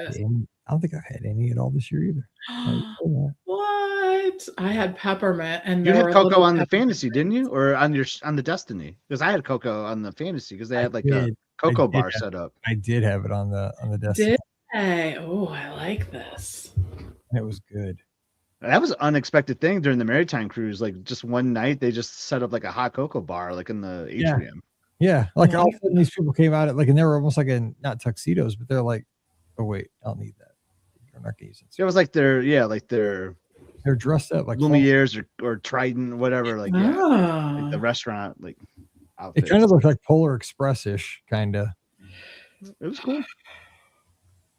was good. I don't think I had any at all this year either. What? I had peppermint, and You there had were cocoa little on the peppermint fantasy, didn't you? Or on the Destiny? Because I had cocoa on the fantasy because they had like a cocoa bar set up. I did have it on the Destiny. Did I? Oh, I like this. It was good. That was an unexpected thing during the Maritime cruise. Like just one night, they just set up like a hot cocoa bar, like in the atrium. Yeah, like all of a sudden these people came out and they were almost like in not tuxedos, but they're like, oh wait, I'll need that. They're not gonna use it. It was like they're dressed up like Lumiere's or Trident, whatever. Like like the restaurant like outfits. It kind of looked like Polar Express-ish, kind of. It was cool.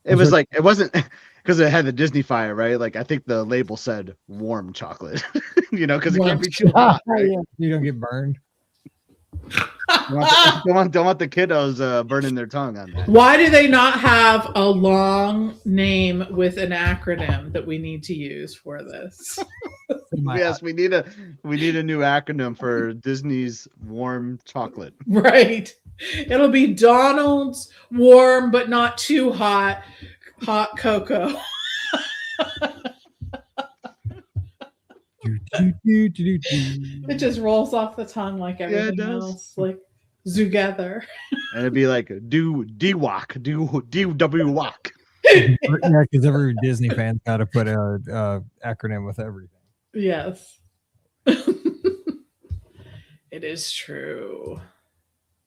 It was like it wasn't because it had the Disney fire, right? Like I think the label said warm chocolate, because it can't be too hot. Right? Yeah. You don't get burned. Don't want the kiddos burning their tongue on that. Why do they not have a long name with an acronym that we need to use for this? Yes, we need a new acronym for Disney's warm chocolate. Right. It'll be Donald's warm but not too hot cocoa. It just rolls off the tongue like everything else, like together. And it'd be like D-Walk, D-W-Walk. Yeah, because every Disney fan's got to put a acronym with everything. Yes. It is true.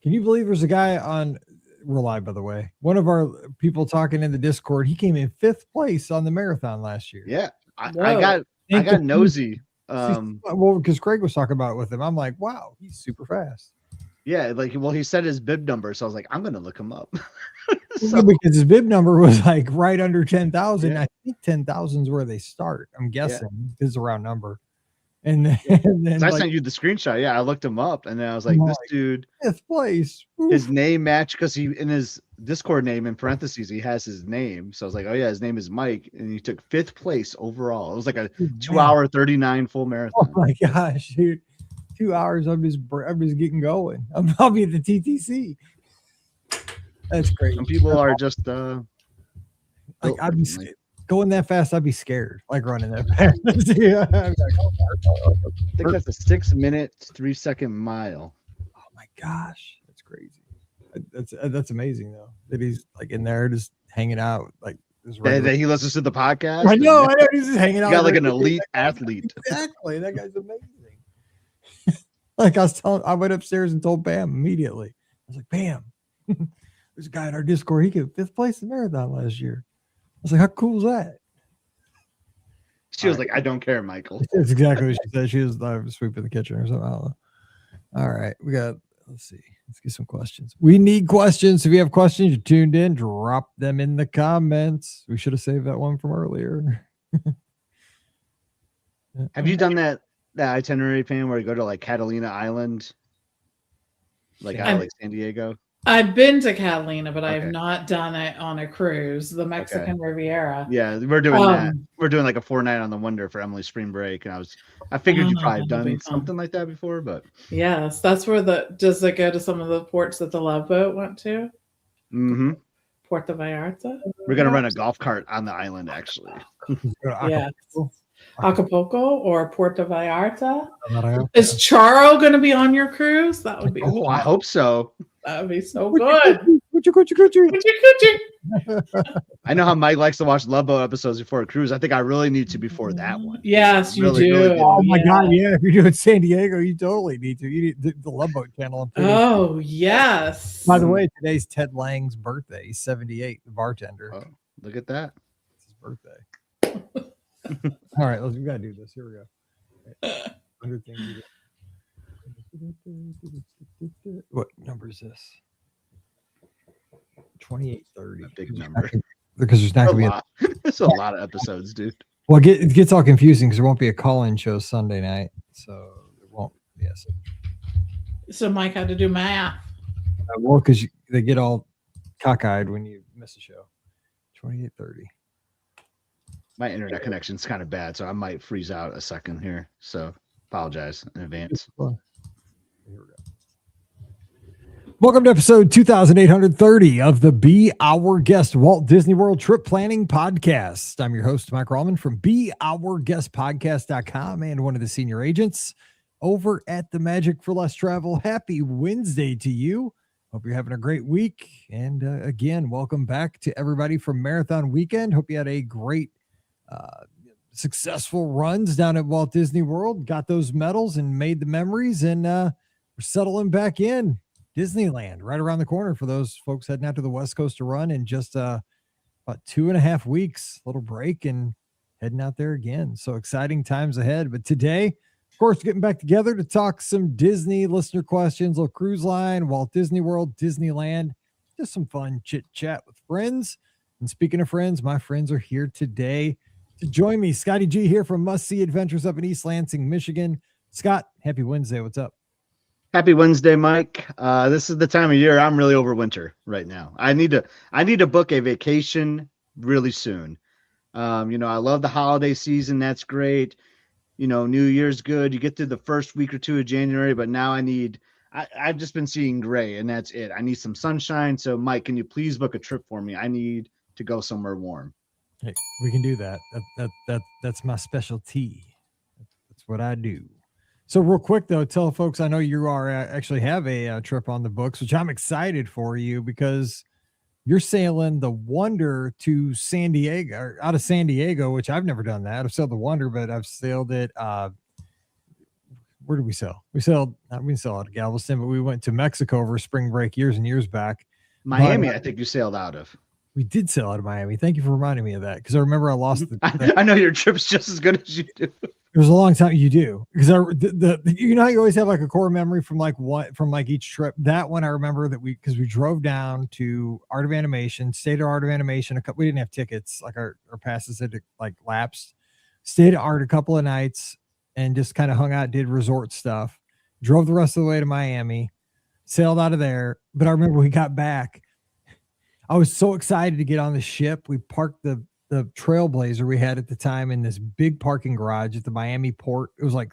Can you believe there's a guy on, we're live by the way, one of our people talking in the Discord, he came in 5th place on the marathon last year. Yeah. I got nosy. Well, because Craig was talking about it with him. I'm like, wow, he's super fast. Yeah, he said his bib number, so I was like, I'm gonna look him up. Because his bib number was like right under 10,000. Yeah. I think 10,000 is where they start. I'm guessing it's a round number. And then I sent you the screenshot. Yeah, I looked him up, and then I was like, this dude, 5th place. His name matched because he in his Discord name in parentheses he has his name. So I was like, oh yeah, his name is Mike, and he took 5th place overall. It was like a 2-hour 39 full marathon. Oh my gosh, dude! 2 hours. I'm just getting going. I'll be at the TTC. That's great. Some people are just I'd be going that fast. I'd be scared, like running that fast. Yeah, I think that's a 6-minute 3-second mile. Oh my gosh, that's crazy. That's amazing though. That he's like in there just hanging out like. That he listens to the podcast. I know. He's just hanging out. Got like an elite athlete. Exactly. That guy's amazing. Like I went upstairs and told Pam immediately. I was like, Pam, there's a guy in our Discord. He got 5th place in the marathon last year. I was like, how cool is that? She was like, I don't care, Michael. That's exactly what she said. She was sweeping the kitchen or something. I don't know. All right. Let's see. Let's get some questions. We need questions. If you have questions, you're tuned in, drop them in the comments. We should have saved that one from earlier. Have you done that itinerary, Pam, where you go to like Catalina Island? Like out of like San Diego? I've been to Catalina, but I have not done it on a cruise, the Mexican Riviera. Yeah, we're doing that. We're doing like a 4-night on the Wonder for Emily's spring break. And I figured you've probably done something like that before, but yes, that's where does it go to some of the ports that the Love Boat went to? Mm-hmm. Puerto Vallarta? We're gonna run a golf cart on the island, actually. Yes. Acapulco or Puerto Vallarta? Is Charo going to be on your cruise? That would be cool. I hope so. That would be so good. I know how Mike likes to watch Love Boat episodes before a cruise. I think I really need to before that one. Yes, you do. Really oh my God, yeah. If you're doing San Diego, you totally need to. You need the Love Boat channel. Oh, yes. By the way, today's Ted Lang's birthday. He's 78, the bartender. Oh, look at that. It's his birthday. All right, we gotta do this. Here we go. Right. What number is this? 2830. Big number. Because there's not gonna be it's a lot of episodes, dude. Well, it gets all confusing because there won't be a call-in show Sunday night, so it won't. Yes. So Mike had to do math. Well, because they get all cockeyed when you miss a show. 2830. My internet connection's kind of bad, so I might freeze out a second here. So apologize in advance. Here we go. Welcome to episode 2830 of the Be Our Guest Walt Disney World Trip Planning Podcast. I'm your host, Mike Rallman from BeOurGuestPodcast.com and one of the senior agents over at the Magic for Less Travel. Happy Wednesday to you. Hope you're having a great week. And again, welcome back to everybody from Marathon Weekend. Hope you had a great, successful runs down at Walt Disney World. Got those medals and made the memories, and we're settling back in. Disneyland right around the corner for those folks heading out to the West Coast to run in just about 2.5 weeks, little break and heading out there again. So exciting times ahead. But today, of course, getting back together to talk some Disney listener questions, little cruise line, Walt Disney World, Disneyland, just some fun chit chat with friends. And speaking of friends, my friends are here today to join me. Scotty G here from Must See Adventures up in East Lansing, Michigan. Scott, happy Wednesday. What's up? Happy Wednesday, Mike. This is the time of year I'm really over winter right now. I need to book a vacation really soon. I love the holiday season. That's great. New Year's good. You get through the first week or two of January, but now I've just been seeing gray, and that's it. I need some sunshine. So, Mike, can you please book a trip for me? I need to go somewhere warm. Hey, we can do that. That's my specialty. That's what I do. So real quick, though, tell folks, I know you are actually have a trip on the books, which I'm excited for you because you're sailing the Wonder to San Diego, or out of San Diego, which I've never done that. I've sailed the Wonder, but I've sailed it. Where did we sail? We didn't sail out of Galveston, but we went to Mexico over spring break years and years back. Miami, I think you sailed out of. We did sail out of Miami. Thank you for reminding me of that, because I remember I lost I know your trip's just as good as you do. It was a long time. You do, because how you always have like a core memory from each trip. That one I remember that because we drove down to Art of Animation, stayed at Art of Animation. We didn't have tickets, like our passes had lapsed. Stayed at Art a couple of nights and just kind of hung out, did resort stuff. Drove the rest of the way to Miami, sailed out of there. But I remember we got back, I was so excited to get on the ship. We parked the Trailblazer we had at the time in this big parking garage at the Miami port. It was a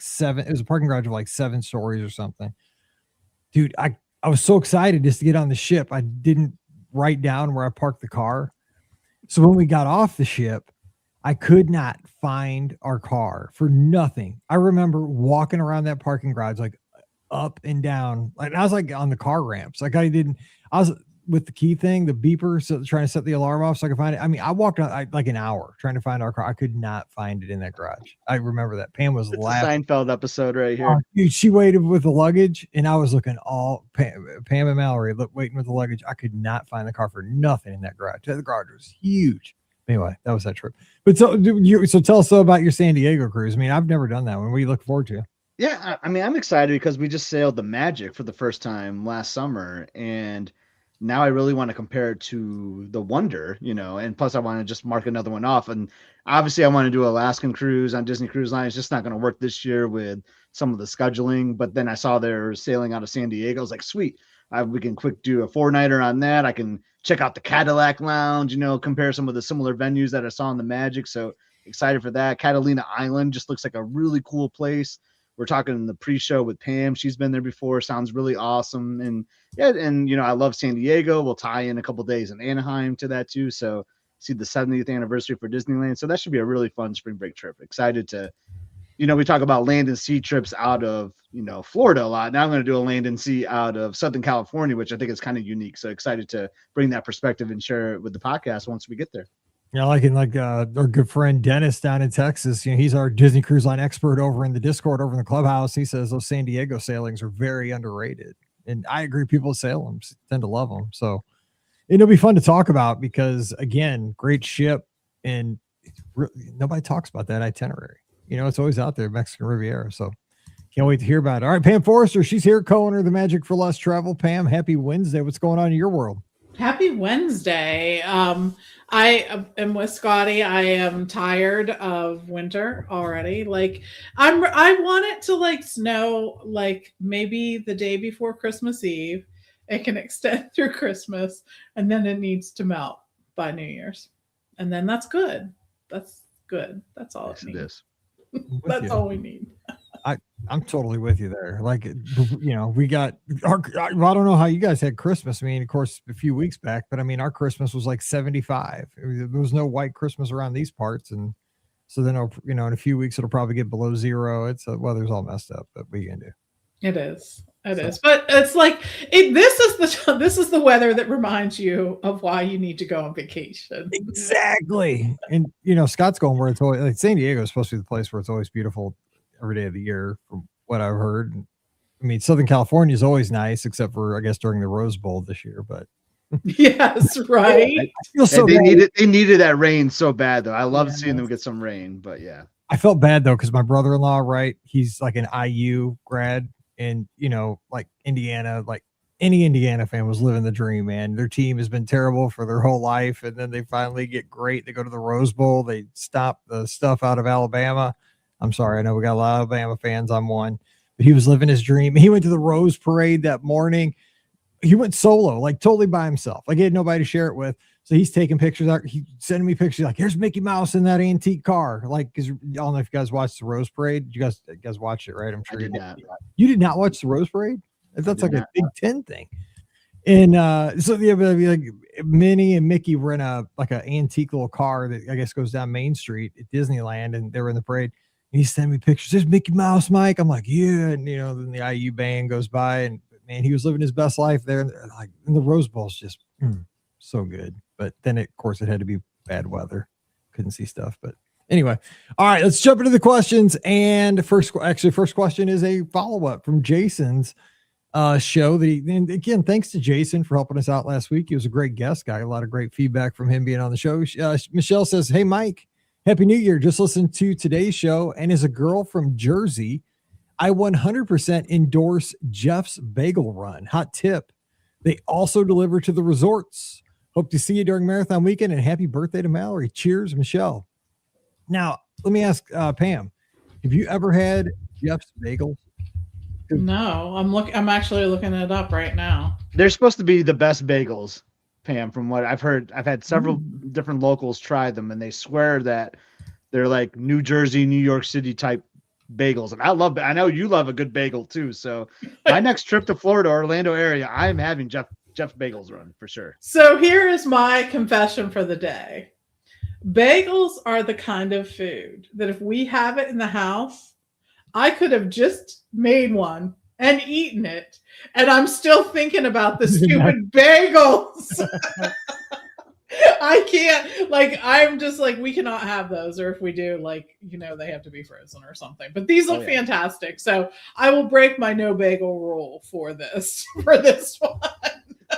parking garage of like 7 stories or something. Dude, I was so excited just to get on the ship. I didn't write down where I parked the car. So when we got off the ship, I could not find our car for nothing. I remember walking around that parking garage, like up and down. Like I was like on the car ramps. Like I was with the key thing, the beeper, so trying to set the alarm off so I could find it. I mean, I walked on like an hour trying to find our car. I could not find it in that garage. I remember that. Pam was laughing. Seinfeld episode right here. Dude, she waited with the luggage, and I was looking Pam and Mallory waiting with the luggage. I could not find the car for nothing in that garage. The garage was huge. Anyway, that was that trip. But so tell us about your San Diego cruise. I mean, I've never done that one. What do you look forward to? Yeah, I mean, I'm excited because we just sailed the Magic for the first time last summer, and now I really want to compare it to the Wonder, and plus I want to just mark another one off. And obviously I want to do Alaskan cruise on Disney Cruise Line. It's just not going to work this year with some of the scheduling. But then I saw they're sailing out of San Diego. I was like, sweet. We can quick do a 4-nighter on that. I can check out the Cadillac Lounge, compare some of the similar venues that I saw in the Magic. So excited for that. Catalina Island just looks like a really cool place. We're talking in the pre-show with Pam. She's been there before. Sounds really awesome. And yeah, and I love San Diego. We'll tie in a couple days in Anaheim to that too. So see the 70th anniversary for Disneyland. So that should be a really fun spring break trip. Excited to, we talk about land and sea trips out of, Florida a lot. Now I'm going to do a land and sea out of Southern California, which I think is kind of unique. So excited to bring that perspective and share it with the podcast once we get there. Yeah, our good friend Dennis down in Texas, he's our Disney Cruise Line expert over in the Discord, over in the clubhouse. He says those San Diego sailings are very underrated. And I agree, people that sail them tend to love them. So it'll be fun to talk about because, again, great ship. And nobody talks about that itinerary. It's always out there, Mexican Riviera. So can't wait to hear about it. All right, Pam Forrester, she's here, co-owner of the Magic for Less Travel. Pam, happy Wednesday. What's going on in your world? Happy Wednesday. I am with Scotty. I am tired of winter already. I want it to snow maybe the day before Christmas Eve. It can extend through Christmas, and then it needs to melt by New Year's. And then that's good. That's good. That's all it needs. That's all we need. I'm totally with you there. Like, we got I don't know how you guys had Christmas. I mean, of course, a few weeks back, but I mean, our Christmas was like 75. There was no white Christmas around these parts. And so then, in a few weeks, it'll probably get below zero. It's the weather's all messed up, but what are you going to do? It is. It is. But it's like this is the weather that reminds you of why you need to go on vacation. Exactly. And Scott's going where it's always like San Diego is supposed to be the place where it's always beautiful every day of the year, from what I've heard. I mean, Southern California is always nice, except for I guess during the Rose Bowl this year. But yes, right. I feel so they bad. needed that rain so bad though. I love seeing them get some rain, but yeah. I felt bad though, because my brother-in-law, right? He's like an IU grad, and like Indiana, like any Indiana fan was living the dream, man. Their team has been terrible for their whole life, and then they finally get great. They go to the Rose Bowl. They stop the stuff out of Alabama. I'm sorry, I know we got a lot of Alabama fans. I'm one, but he was living his dream. He went to the Rose Parade that morning. He went solo, like totally by himself. Like he had nobody to share it with. So he's taking pictures out. He's sending me pictures like, here's Mickey Mouse in that antique car. Like, because I don't know if you guys watched the Rose Parade. You guys watched it, right? I'm sure I did not. You did not watch the Rose Parade? That's like a Big Ten thing. And so like Minnie and Mickey were in an antique little car that I guess goes down Main Street at Disneyland, and they were in the parade. And he sent me pictures. There's Mickey Mouse, Mike. I'm like, yeah. And then the IU band goes by, and man, he was living his best life there. And the Rose Bowl's just so good. But then, of course, it had to be bad weather. Couldn't see stuff. But anyway, all right, let's jump into the questions. And first question is a follow-up from Jason's show. And again, thanks to Jason for helping us out last week. He was a great guest guy. A lot of great feedback from him being on the show. Michelle says, hey, Mike, Happy New Year. Just listened to today's show. And as a girl from Jersey, I 100% endorse Jeff's Bagel Run. Hot tip. They also deliver to the resorts. Hope to see you during Marathon Weekend, and happy birthday to Mallory. Cheers, Michelle. Now, let me ask Pam, have you ever had Jeff's Bagels? No, I'm actually looking it up right now. They're supposed to be the best bagels, Pam, from what I've heard. I've had several different locals try them, and they swear that they're like New Jersey, New York City type bagels. And I know you love a good bagel too. So my next trip to Florida, Orlando area, I'm having Jeff's Bagels Run for sure. So here is my confession for the day. Bagels are the kind of food that if we have it in the house, I could have just made one and eaten it. And I'm still thinking about the stupid bagels. I can't, I'm just like, we cannot have those. Or if we do, they have to be frozen or something. But these look fantastic. So I will break my no bagel rule for this one.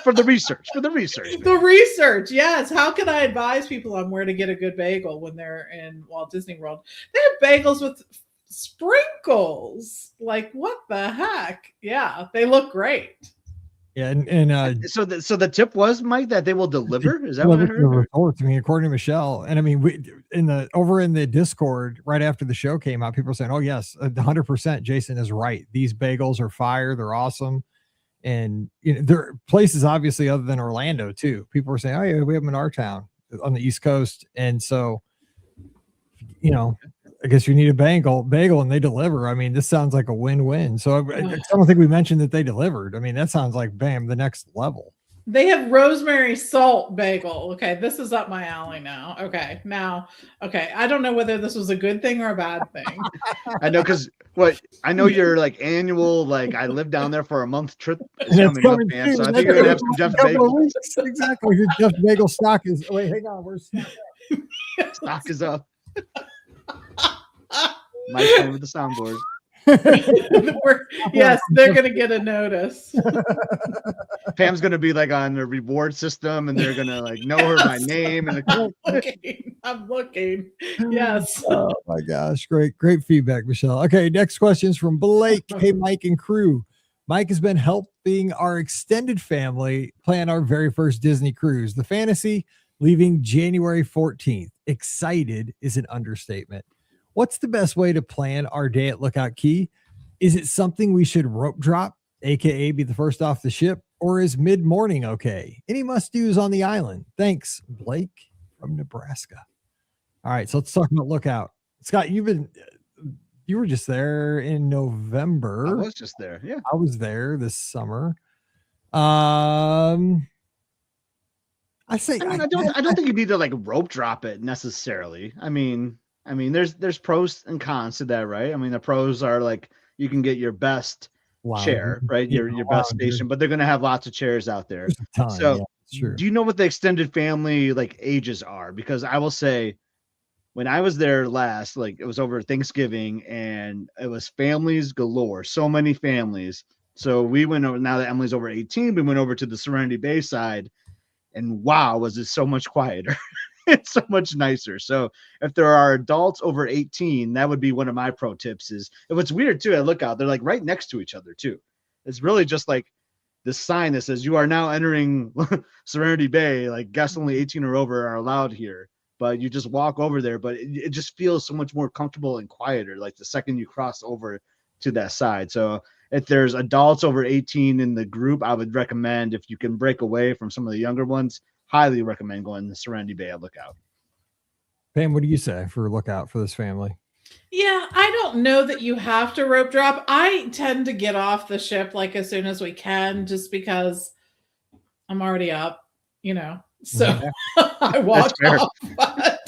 For the research. The research, yes. How can I advise people on where to get a good bagel when they're in Walt Disney World? They have bagels with sprinkles. Like, what the heck? Yeah, they look great. Yeah, so the tip was, Mike, that they will deliver. Is that what I heard? I mean, according to Michelle, and I mean, over in the Discord right after the show came out, people were saying, "Oh yes, 100%." Jason is right. These bagels are fire. They're awesome, and there are places obviously other than Orlando too. People were saying, "Oh yeah, we have them in our town on the East Coast," and so I guess you need a bagel and they deliver. I mean, this sounds like a win-win. So I don't think we mentioned that they delivered. I mean, that sounds like, bam, the next level. They have rosemary salt bagel. Okay, this is up my alley now. Okay, I don't know whether this was a good thing or a bad thing. I know, because I know your annual, I live down there for a month trip is coming up, man. So I think you're gonna have some Jeff Bagels. Exactly. Your Jeff Bagel stock is. Wait, hang on. Where's stock is up. Mike's playing with the soundboard. Yes, they're gonna get a notice. Pam's gonna be on a reward system, and they're gonna know her by name. And I'm looking. Yes. Oh my gosh, great feedback, Michelle. Okay, next question is from Blake. Hey, Mike and crew. Mike has been helping our extended family plan our very first Disney cruise, the Fantasy, leaving January 14th. Excited is an understatement. What's the best way to plan our day at Lookout Key? Is it something we should rope drop, aka be the first off the ship, or is mid-morning okay? Any must-dos on the island? Thanks, Blake from Nebraska. All right, so let's talk about Lookout. Scott, you've been You were just there in November. I was just there. Yeah. I was there this summer. I don't think you need to like rope drop it necessarily. I mean, there's pros and cons to that, right? I mean, the pros are like you can get your best chair, right? Your best station, but they're gonna have lots of chairs out there. So, do you know what the extended family like ages are? Because I will say, when I was there last, like it was over Thanksgiving, and it was families galore, so many families. So we went over. Now that Emily's over 18, we went over to the Serenity Bay side. And wow, was it so much quieter. It's so much nicer. So if there are adults over 18, that would be one of my pro tips. Is and what's weird too, I look out, they're like right next to each other too. It's really just like this sign that says you are now entering Serenity Bay, like guests only 18 or over are allowed here. But you just walk over there, but it just feels so much more comfortable and quieter, like the second you cross over to that side. So if there's adults over 18 in the group, I would recommend, if you can break away from some of the younger ones, highly recommend going to Serenity Bay at Lookout. Pam, what do you say for Lookout for this family? Yeah, I don't know that you have to rope drop. I tend to get off the ship like as soon as we can, just because I'm already up, So I walked off.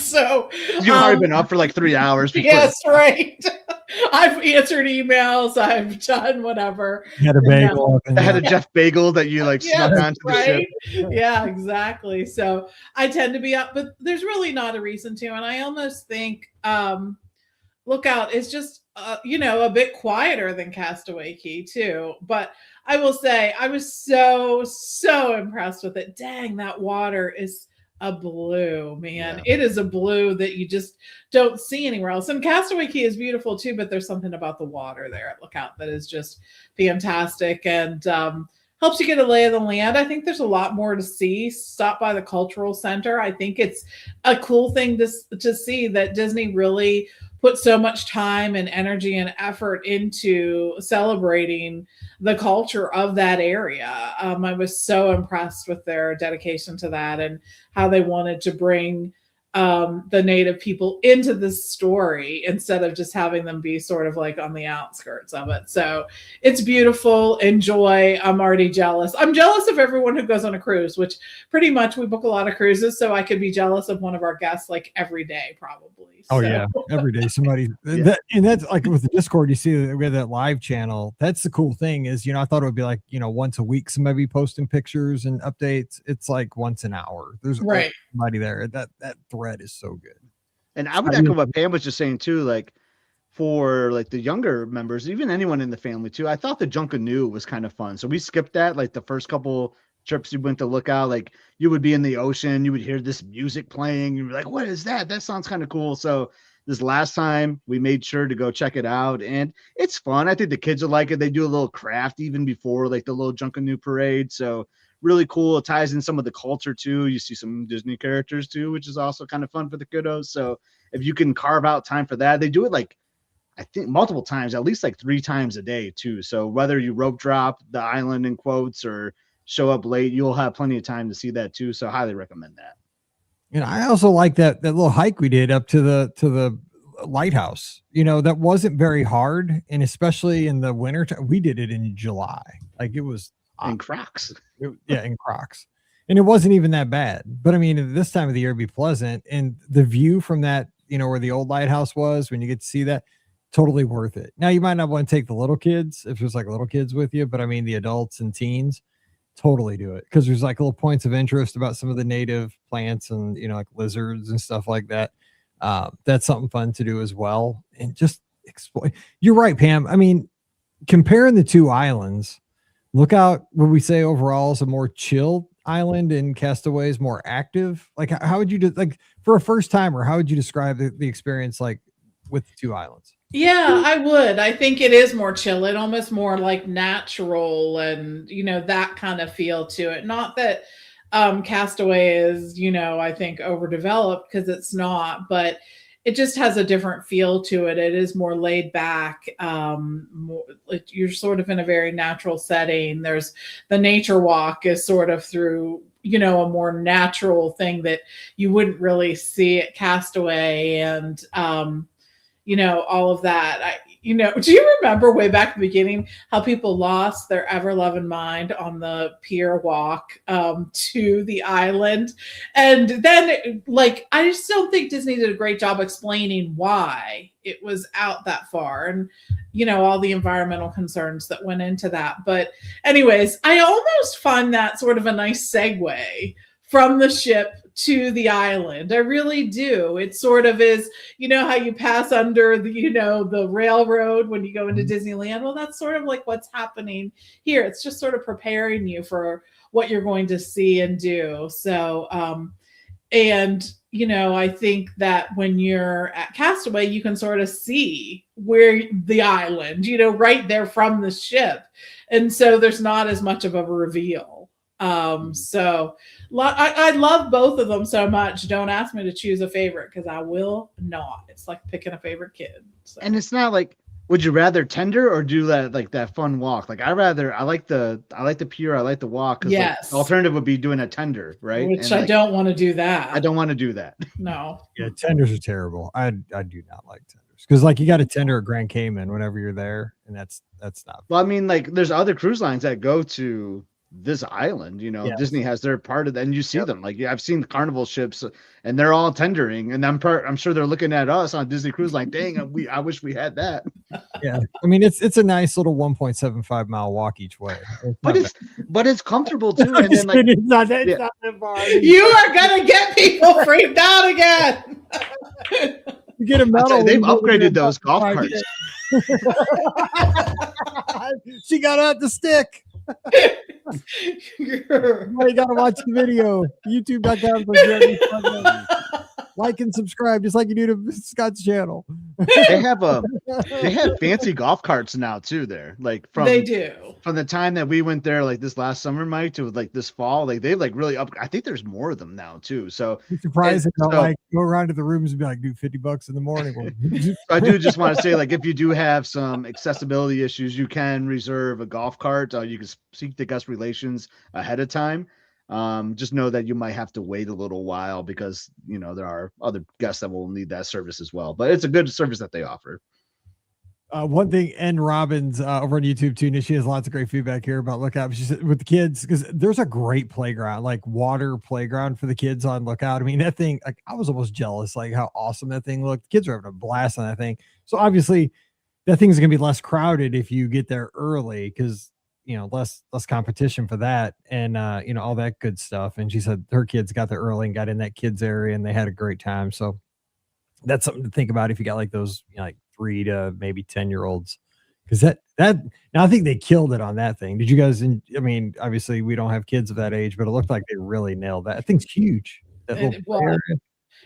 So you've already been up for like 3 hours. Yes, right. I've answered emails. I've done whatever. You had a bagel. I had a Jeff bagel that you like snuck onto the ship. Yeah, exactly. So I tend to be up, but there's really not a reason to. And I almost think Lookout is just a bit quieter than Castaway Cay too. But I will say I was so impressed with it. Dang, that water is a blue, man. Yeah. It is a blue that you just don't see anywhere else. And Castaway Cay is beautiful too, but there's something about the water there at Lookout that is just fantastic and helps you get a lay of the land. I think there's a lot more to see. Stop by the cultural center. I think it's a cool thing to see that Disney really put so much time and energy and effort into celebrating the culture of that area. I was so impressed with their dedication to that and how they wanted to bring the native people into this story instead of just having them be sort of like on the outskirts of it. So it's beautiful. Enjoy. I'm already jealous. I'm jealous of everyone who goes on a cruise, which pretty much we book a lot of cruises. So I could be jealous of one of our guests like every day, probably. Oh, yeah. Every day somebody and that's like with the Discord, you see that we have that live channel. That's the cool thing is, I thought it would be like, once a week, somebody posting pictures and updates. It's like once an hour. There's somebody there. That thread is so good. And I would echo what Pam was just saying too, like for like the younger members, even anyone in the family too. I thought the Junkanoo was kind of fun. So we skipped that, like the first couple trips we went to Lookout, like you would be in the ocean, you would hear this music playing, you'd be like, what is that? That sounds kind of cool. So this last time we made sure to go check it out, and it's fun. I think the kids will like it. They do a little craft even before like the little Junkanoo parade. So really cool. It ties in some of the culture too. You see some Disney characters too, which is also kind of fun for the kiddos. So if you can carve out time for that, they do it like, I think multiple times, at least like 3 times a day too. So whether you rope drop the island in quotes or show up late, you'll have plenty of time to see that too. So highly recommend that. And I also like that little hike we did up to the lighthouse. That wasn't very hard, and especially in the winter time, we did it in July. Like it was in Crocs. In Crocs, and it wasn't even that bad. But I mean, this time of the year it'd be pleasant, and the view from that, where the old lighthouse was, when you get to see that, totally worth it. Now you might not want to take the little kids if there's like little kids with you, but I mean the adults and teens. Totally do it because there's like little points of interest about some of the native plants and like lizards and stuff like that. That's something fun to do as well, and just explore. You're right, Pam. I mean, comparing the two islands, Lookout, would we say overall is a more chill island and Castaway is more active? Like how would you do, like for a first timer, how would you describe the experience like with the two islands? Yeah, I would. I think it is more chill. It almost more like natural and, that kind of feel to it. Not that Castaway is, I think overdeveloped, because it's not, but it just has a different feel to it. It is more laid back. You're sort of in a very natural setting. There's the nature walk is sort of through, a more natural thing that you wouldn't really see at Castaway. And, all of that. You know, do you remember way back in the beginning how people lost their ever loving mind on the pier walk to the island? And then, like, I just don't think Disney did a great job explaining why it was out that far, and you know, all the environmental concerns that went into that. But anyways, I almost find that sort of a nice segue from the ship to the island. I really do. It sort of is, you know, how you pass under the, you know, the railroad when you go into Disneyland. Well, that's sort of like what's happening here. It's just sort of preparing you for what you're going to see and do. So, and you know, I think that when you're at Castaway, you can sort of see where the island, you know, right there from the ship. And so there's not as much of a reveal. So I love both of them so much. Don't ask me to choose a favorite because I will not. It's like picking a favorite kid. So. And it's not like, would you rather tender or do that like that fun walk? Like I like the pier, I like the walk. Yes. Like, the alternative would be doing a tender, right? Which and I like, don't want to do that. I don't want to do that. No. Yeah, tenders are terrible. I do not like tenders because like you got a tender at Grand Cayman whenever you're there, and that's not. Well, I mean, like there's other cruise lines that go to this island, you know. Yes. Disney has their part of that, and you see them. Like, yeah, I've seen Carnival ships, and they're all tendering, and I'm sure they're looking at us on Disney Cruise like, dang, I wish we had that. Yeah, I mean it's a nice little 1.75 mile walk each way, but it's comfortable too. And then like it's not that far. You are gonna get people freaked out again. You get a medal. They've upgraded those golf carts. She got out the stick. You gotta watch the video. YouTube.com. Like and subscribe just like you do to Scott's channel. They have fancy golf carts now too there. Like they do. From the time that we went there like this last summer, Mike, to like this fall, like they've like really up. I think there's more of them now too. So it's surprising. Like go around to the rooms and be like, do $50 in the morning. I do just want to say, like, if you do have some accessibility issues, you can reserve a golf cart. You can seek the guest relations ahead of time. Just know that you might have to wait a little while because, you know, there are other guests that will need that service as well, but it's a good service that they offer. One thing, and Robbins over on YouTube too, and she has lots of great feedback here about Lookout. She said with the kids, because there's a great playground, like water playground for the kids on Lookout. I mean, that thing, like I was almost jealous, like how awesome that thing looked. The kids are having a blast on that thing. So obviously that thing's gonna be less crowded if you get there early, because you know, less competition for that, and you know, all that good stuff. And she said her kids got there early and got in that kids area and they had a great time. So that's something to think about if you got like those, you know, like 3 to maybe 10-year-olds, because that now I think they killed it on that thing. Did you guys? I mean, obviously we don't have kids of that age, but it looked like they really nailed that. That thing's huge.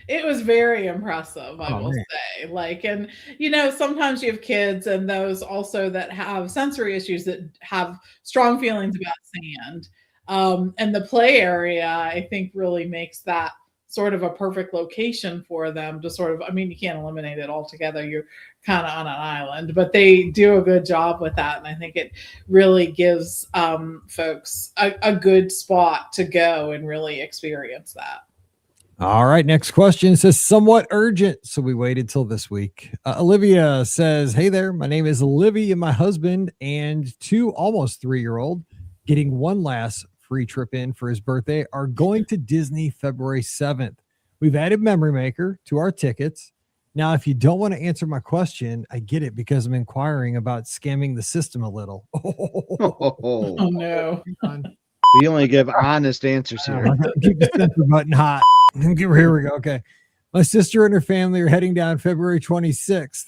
It was very impressive, I will say. Like, and you know, sometimes you have kids and those also that have sensory issues that have strong feelings about sand. And the play area, I think, really makes that sort of a perfect location for them to sort of, I mean, you can't eliminate it altogether. You're kind of on an island, but they do a good job with that. And I think it really gives folks a good spot to go and really experience that. All right, next question says somewhat urgent, so we waited till this week. Olivia says, hey there, my name is Olivia and my husband and 2 almost 3-year-old getting one last free trip in for his birthday are going to Disney February 7th. We've added Memory Maker to our tickets. Now, if you don't want to answer my question, I get it because I'm inquiring about scamming the system a little. Oh no. We only give honest answers here. Keep the censor button hot. Here we go. Okay. My sister and her family are heading down February 26th.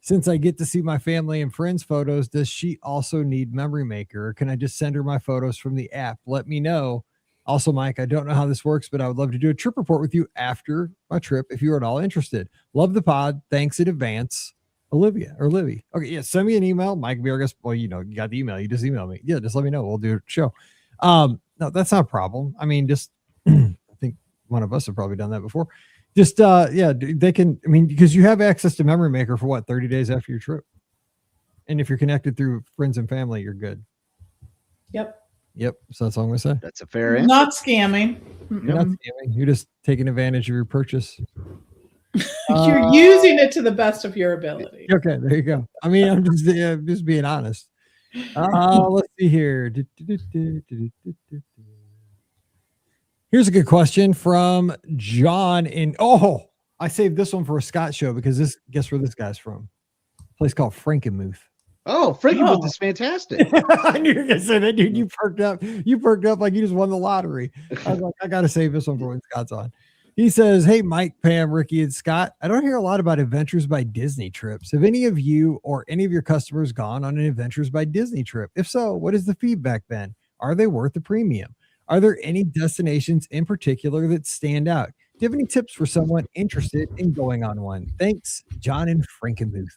Since I get to see my family and friends' photos, does she also need Memory Maker? Or can I just send her my photos from the app? Let me know. Also, Mike, I don't know how this works, but I would love to do a trip report with you after my trip if you're at all interested. Love the pod. Thanks in advance. Olivia or Livy. Okay. Yeah. Send me an email. Mike Biergus. Well, you know, you got the email. You just email me. Yeah. Just let me know. We'll do a show. No, that's not a problem. I mean, just, I think one of us have probably done that before. Just, yeah, they can, I mean, because you have access to Memory Maker for what, 30 days after your trip. And if you're connected through friends and family, you're good. Yep. So that's all I'm going to say. That's a fair answer. Not scamming. You're not scamming. You're just taking advantage of your purchase. You're using it to the best of your ability. Okay, there you go. I mean, I'm just being honest. Let's see here. Here's a good question from John I saved this one for a Scott show because guess where this guy's from? A place called Frankenmuth. Oh, Frankenmuth is fantastic. I knew you were gonna say that, dude. You perked up. You perked up like you just won the lottery. I was like, I gotta save this one for when Scott's on. He says, "Hey, Mike, Pam, Ricky, and Scott. I don't hear a lot about Adventures by Disney trips. Have any of you or any of your customers gone on an Adventures by Disney trip? If so, what has the feedback been? Are they worth the premium? Are there any destinations in particular that stand out? Do you have any tips for someone interested in going on one? Thanks, John and Frankenmuth."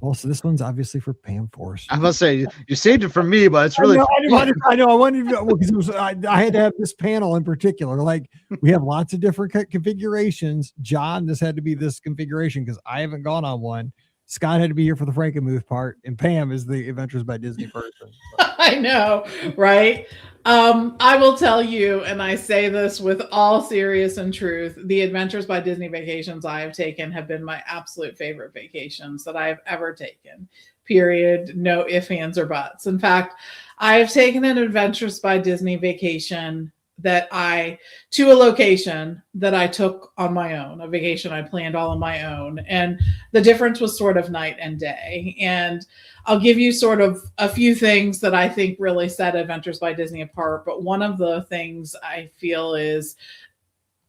Well, so this one's obviously for Pam Force. I must say, you saved it for me, but it's really. I know. I wanted to, because I had to have this panel in particular. Like, we have lots of different configurations. John, this had to be this configuration because I haven't gone on one. Scott had to be here for the Frankenmuth part, and Pam is the Adventures by Disney person. So. I know, right? I will tell you, and I say this with all serious and truth, the Adventures by Disney vacations I have taken have been my absolute favorite vacations that I have ever taken. Period. No ifs, ands, or buts. In fact, I have taken an Adventures by Disney vacation to a location that I took on my own, a vacation I planned all on my own. And the difference was sort of night and day. And I'll give you sort of a few things that I think really set Adventures by Disney apart. But one of the things I feel is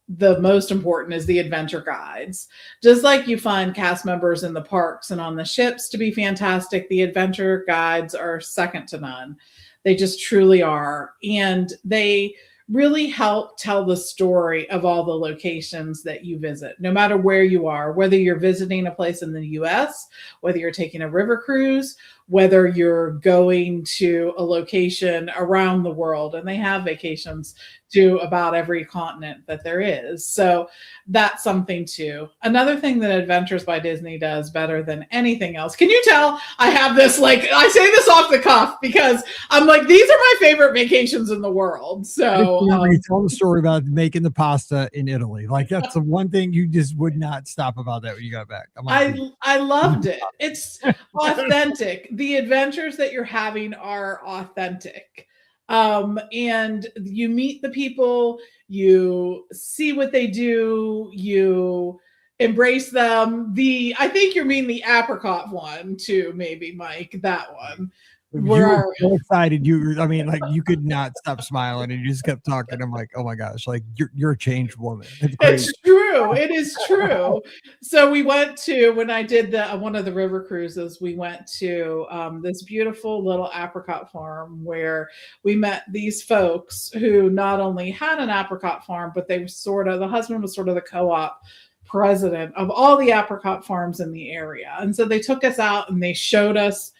the most important is the adventure guides. Just like you find cast members in the parks and on the ships to be fantastic, the adventure guides are second to none. They just truly are. And they really help tell the story of all the locations that you visit, no matter where you are, whether you're visiting a place in the US, whether you're taking a river cruise, whether you're going to a location around the world. And they have vacations to about every continent that there is. So that's something too. Another thing that Adventures by Disney does better than anything else. Can you tell I have this, like, I say this off the cuff because I'm like, these are my favorite vacations in the world. So you tell the story about making the pasta in Italy. Like, that's the one thing you just would not stop about that when you got back. I loved it. It's authentic. The adventures that you're having are authentic. And you meet the people, you see what they do, you embrace them. I think you mean the apricot one too, maybe, Mike, that one. You were so excited. You could not stop smiling, and you just kept talking. I'm like, oh my gosh, like you're a changed woman. It's true. It is true. So we went to, when I did one of the river cruises, we went to this beautiful little apricot farm where we met these folks who not only had an apricot farm, but they were the husband was sort of the co-op president of all the apricot farms in the area. And so they took us out and they showed us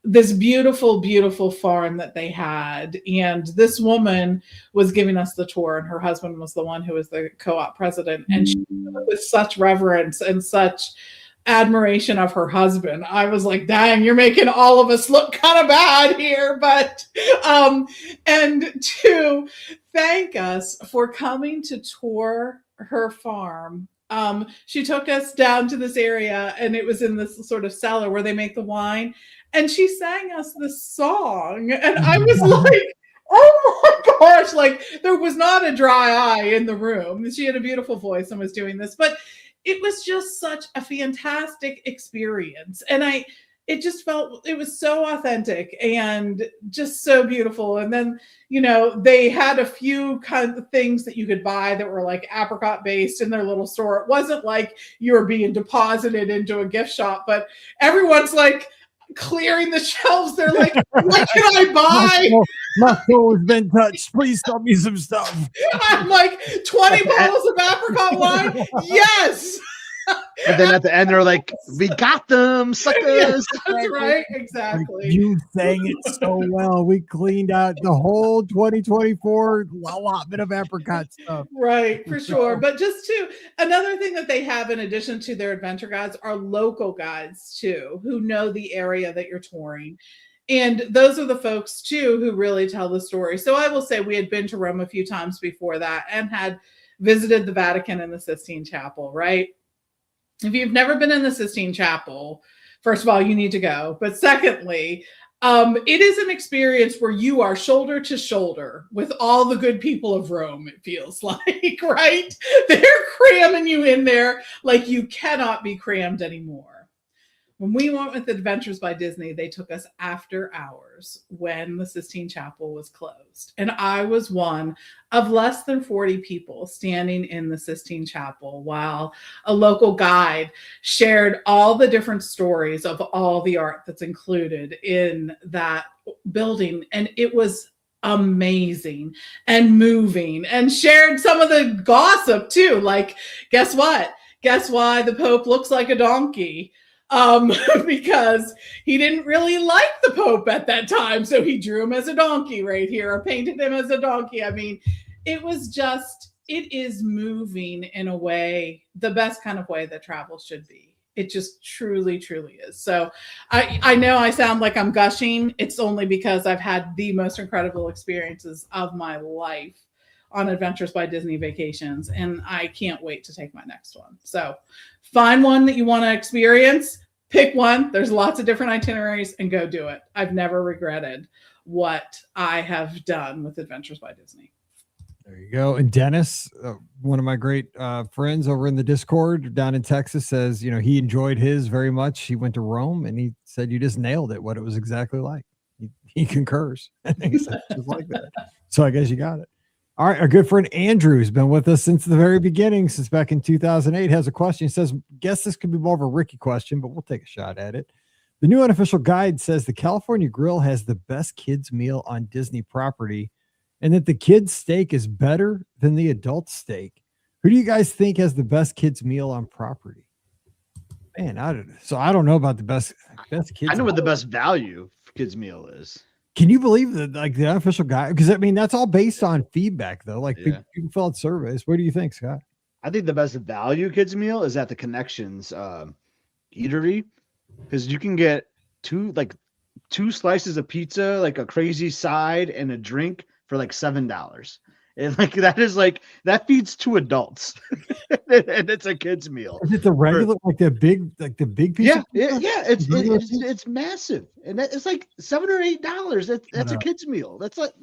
this beautiful, beautiful farm that they had. And this woman was giving us the tour, and her husband was the one who was the co-op president. And she, with such reverence and such admiration of her husband, I was like, dang, you're making all of us look kind of bad here. But, and to thank us for coming to tour her farm, she took us down to this area, and it was in this sort of cellar where they make the wine. And she sang us this song. And I was like, oh my gosh, like there was not a dry eye in the room. She had a beautiful voice and was doing this, but it was just such a fantastic experience. And it just felt, it was so authentic and just so beautiful. And then, they had a few kinds of things that you could buy that were like apricot based in their little store. It wasn't like you were being deposited into a gift shop, but everyone's like clearing the shelves. They're like, what can I buy? My soul has been touched. Please tell me some stuff. I'm like, 20 bottles of apricot wine? Yes. And then at the end, they're like, we got them, suckers. Yeah, that's right. Exactly. Like, you sang it so well. We cleaned out the whole 2024 allotment of apricot stuff. Right, for sure. But another thing that they have in addition to their adventure guides are local guides too, who know the area that you're touring. And those are the folks too who really tell the story. So I will say we had been to Rome a few times before that and had visited the Vatican and the Sistine Chapel, right? If you've never been in the Sistine Chapel, first of all, you need to go. But secondly, it is an experience where you are shoulder to shoulder with all the good people of Rome, it feels like, right? They're cramming you in there like you cannot be crammed anymore. When we went with Adventures by Disney, they took us after hours when the Sistine Chapel was closed. And I was one of less than 40 people standing in the Sistine Chapel while a local guide shared all the different stories of all the art that's included in that building. And it was amazing and moving, and shared some of the gossip too. Like, guess what? Guess why the Pope looks like a donkey? Because he didn't really like the Pope at that time. So he drew him as a donkey right here, or painted him as a donkey. I mean, it is moving in a way, the best kind of way that travel should be. It just truly, truly is. So I know I sound like I'm gushing. It's only because I've had the most incredible experiences of my life on Adventures by Disney vacations, and I can't wait to take my next one. So find one that you want to experience, pick one. There's lots of different itineraries, and go do it. I've never regretted what I have done with Adventures by Disney. There you go. And Dennis, one of my great friends over in the Discord down in Texas, says, he enjoyed his very much. He went to Rome and he said, you just nailed it, what it was exactly like. He concurs. He said, just like that. So I guess you got it. All right. Our good friend Andrew, who's been with us since the very beginning, since back in 2008, has a question. He says, guess this could be more of a Ricky question, but we'll take a shot at it. The new unofficial guide says the California Grill has the best kids meal on Disney property, and that the kids steak is better than the adult steak. Who do you guys think has the best kids meal on property? Man, I don't know about the best kids. I know what the best value for kids meal is. Can you believe that, like, the unofficial guide? Because I mean, that's all based on feedback, though. Like, people fill out surveys. What do you think, Scott? I think the best value kids meal is at the Connections eatery, because you can get two slices of pizza, like a crazy side, and a drink for like $7. And like that feeds two adults, and it's a kids meal. Is it the regular, like the big pizza? Yeah. It's massive, and it's like $7 or $8. That's a kids meal. That's like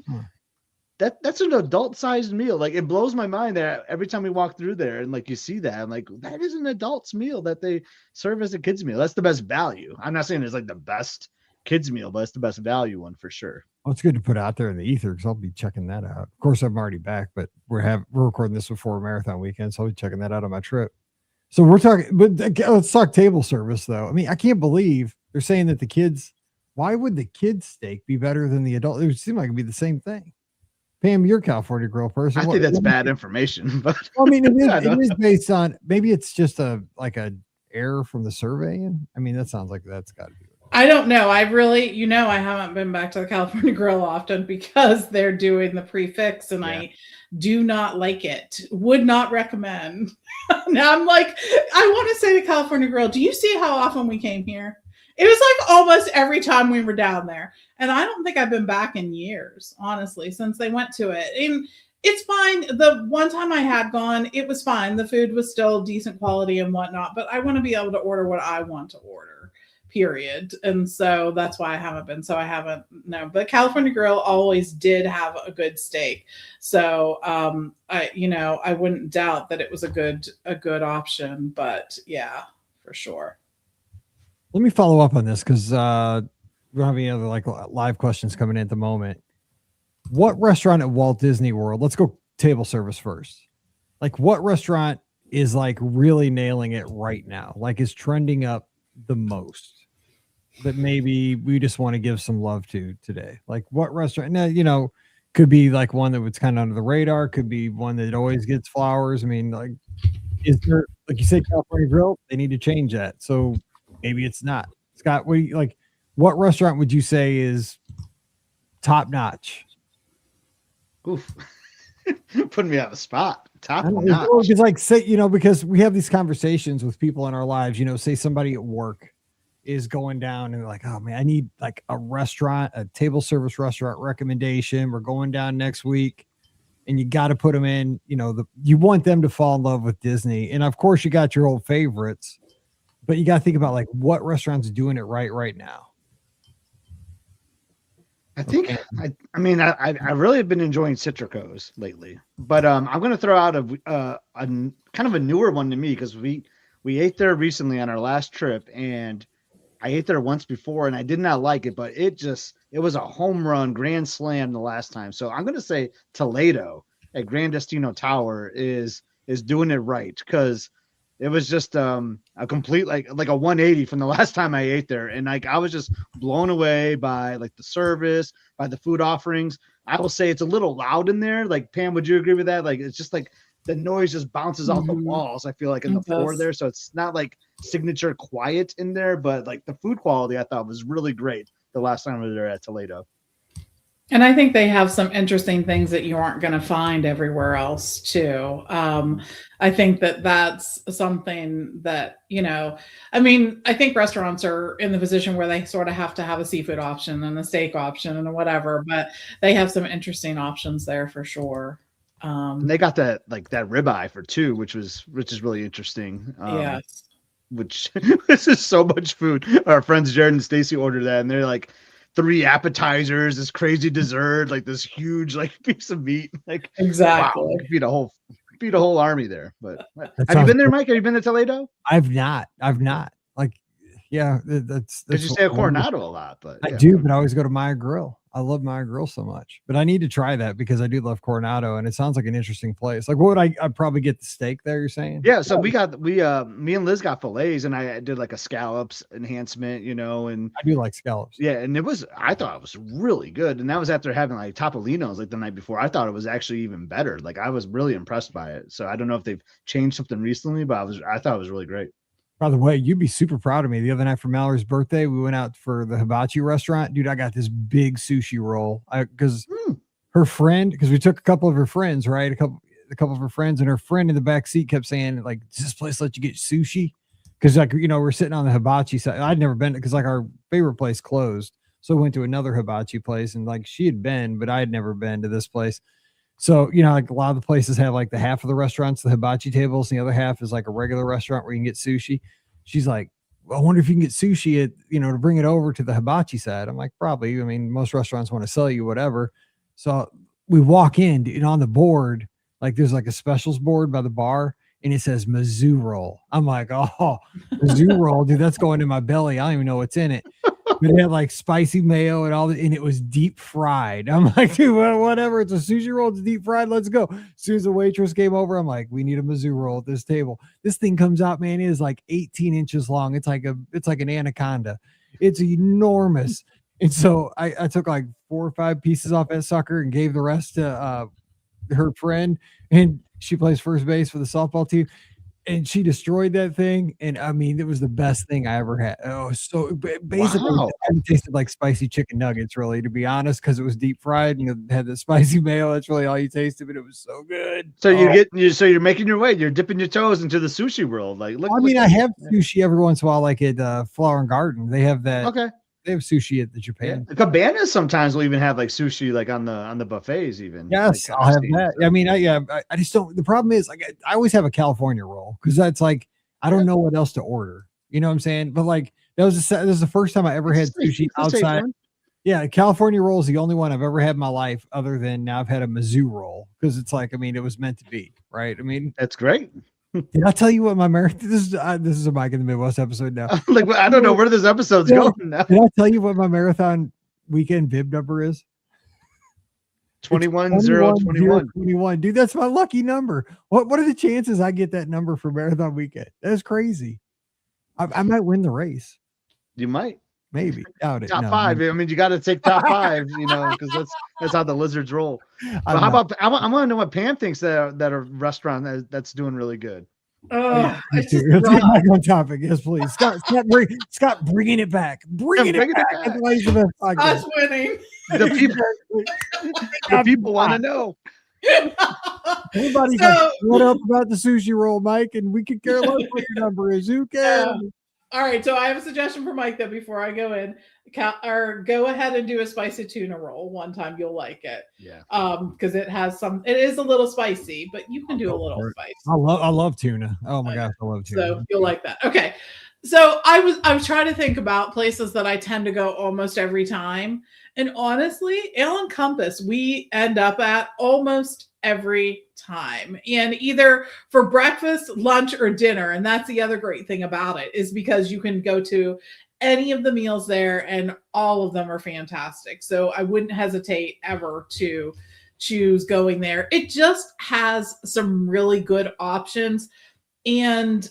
that's an adult sized meal. Like, it blows my mind that every time we walk through there and like you see that, I'm like, that is an adult's meal that they serve as a kids meal. That's the best value. I'm not saying it's like the best kids meal, but it's the best value one for sure. Well, it's good to put out there in the ether, because I'll be checking that out. Of course, I'm already back, but we're recording this before marathon weekend, so I'll be checking that out on my trip. So we're talking, but let's talk table service, though. I mean, I can't believe they're saying that the kids. Why would the kids steak be better than the adult? It would seem like it'd be the same thing. Pam, you're a California Grill person. I think that's bad information, but I mean, it is based on, maybe it's just a error from the surveying. I mean, that sounds like that's got to be. I don't know. I really, I haven't been back to the California Grill often because they're doing the prefix, and I do not like it. Would not recommend. Now I'm like, I want to say to California Grill, do you see how often we came here? It was like almost every time we were down there. And I don't think I've been back in years, honestly, since they went to it. And it's fine. The one time I had gone, it was fine. The food was still decent quality and whatnot, but I want to be able to order what I want to order. Period. And so that's why I haven't been. So I haven't, no, but California Grill always did have a good steak. So I wouldn't doubt that it was a good option, but yeah, for sure. Let me follow up on this, because we don't have any other like live questions coming in at the moment. What restaurant at Walt Disney World? Let's go table service first. Like, what restaurant is like really nailing it right now? Like, is trending up the most, that maybe we just want to give some love to today? Like, what restaurant? Now, could be like one that was kind of under the radar, could be one that always gets flowers. I mean, like, is there, like you said, California Grill? They need to change that. So maybe it's not. Scott, what restaurant would you say is top notch? Oof. Putting me on the spot. Top notch. Because, like, say, because we have these conversations with people in our lives, say somebody at work is going down and they're like, oh man, I need like a table service restaurant recommendation. We're going down next week, and you got to put them in, you want them to fall in love with Disney. And of course you got your old favorites, but you got to think about like what restaurants doing it right now. I think I mean I really have been enjoying Citrico's lately, but I'm going to throw out a kind of a newer one to me because we ate there recently on our last trip, and I ate there once before and I did not like it, but it was a home run grand slam the last time. So I'm going to say Toledo at Grand Destino Tower is doing it right, because it was just a complete like a 180 from the last time I ate there, and like I was just blown away by like the service, by the food offerings. I will say it's a little loud in there. Like, Pam, would you agree with that? Like, it's just like the noise just bounces off the walls, I feel like, in the floor there. So it's not like signature quiet in there, but like the food quality I thought was really great the last time we were there at Toledo. And I think they have some interesting things that you aren't going to find everywhere else too. I think that that's something that, I mean, I think restaurants are in the position where they sort of have to have a seafood option and a steak option and whatever, but they have some interesting options there for sure. And they got that ribeye for $2, which is really interesting. Yes. Which this is so much food. Our friends Jared and Stacy ordered that, and they're like 3 appetizers, this crazy dessert, like this huge piece of meat. Like, exactly. Wow, feed a whole army there. But have you been there, Mike? Have you been to Toledo? I've not. Like, yeah, that's because you stay at Coronado a lot, but I do, but I always go to Maya Grill. I love Maya Grill so much, but I need to try that because I do love Coronado, and it sounds like an interesting place. Like, what would I'd probably get the steak there, you're saying? Yeah, so me and Liz got fillets, and I did like a scallops enhancement, and I do like scallops. Yeah, and I thought it was really good, and that was after having like Topolino's like the night before. I thought it was actually even better. Like, I was really impressed by it. So I don't know if they've changed something recently, but I thought it was really great. By the way, you'd be super proud of me. The other night for Mallory's birthday, we went out for the hibachi restaurant. Dude, I got this big sushi roll. Because her friend, because we took a couple of her friends, right? A couple of her friends, and her friend in the back seat kept saying, like, does this place let you get sushi? Because, like, we're sitting on the hibachi side. I'd never been, because like our favorite place closed. So we went to another hibachi place, and like she had been, but I had never been to this place. So, like a lot of the places have like the half of the restaurants, the hibachi tables, and the other half is like a regular restaurant where you can get sushi. She's like, well, I wonder if you can get sushi at, to bring it over to the hibachi side. I'm like, probably. I mean, most restaurants want to sell you whatever. So we walk in, and on the board, like there's like a specials board by the bar, and it says Mizzou roll. I'm like, oh, Mizzou roll, dude, that's going in my belly. I don't even know what's in it. But it had like spicy mayo and all, and it was deep fried. I'm like, dude, whatever. It's a sushi roll. It's deep fried. Let's go. As soon as the waitress came over, I'm like, we need a Mizzou roll at this table. This thing comes out, man. It is like 18 inches long. It's like an anaconda. It's enormous. And so I took like 4 or 5 pieces off that sucker and gave the rest to her friend. And she plays first base for the softball team. And she destroyed that thing. And I mean, it was the best thing I ever had. Oh, so basically, it tasted like spicy chicken nuggets, really, to be honest, because it was deep fried and it had the spicy mayo. That's really all you tasted, but it was so good. So so you're making your way. You're dipping your toes into the sushi world. Like, look, I have sushi every once in a while, like at Flower and Garden. They have that. Okay. They have sushi at the Japan. Yeah. Cabanas sometimes will even have like sushi, like on the buffets, even. Yes, like, I'll have that. So. I mean, I just don't. The problem is, like, I always have a California roll because that's like I don't know what else to order. You know what I'm saying? But like this is the first time I ever had sushi outside. Yeah, California roll is the only one I've ever had in my life, other than now I've had a Mizzou roll because it's like, I mean, it was meant to be, right? I mean, that's great. Did I tell you what my marathon? This is a Mike in the Midwest episode now. Like, I don't know where this episode's going now. Did I tell you what my marathon weekend bib number is? 21-0-21. Dude, that's my lucky number. What are the chances I get that number for marathon weekend? That's crazy. I might win the race. You might. Maybe. Doubt it. Top 5. I mean, you got to take top 5, because that's how the lizards roll. But how about, I want to know what Pam thinks that a restaurant that's doing really good. Oh, let's get back on topic. Yes, please. Scott, bringing it back. Bringing it back. Scott's winning. The people want to know. Everybody's like, what up about the sushi roll, Mike? And we could care less what your number is. Who cares? All right, so I have a suggestion for Mike, though, before I go in. Go ahead and do a spicy tuna roll one time. You'll like it. Yeah. Because it is a little spicy, but you can do a little spice. I love tuna. Oh my gosh, I love tuna. So you'll like that. Okay. So I was trying to think about places that I tend to go almost every time. And honestly, Ale and Compass, we end up at almost every time. And either for breakfast, lunch, or dinner. And that's the other great thing about it, is because you can go to any of the meals there and all of them are fantastic. So I wouldn't hesitate ever to choose going there. It just has some really good options. And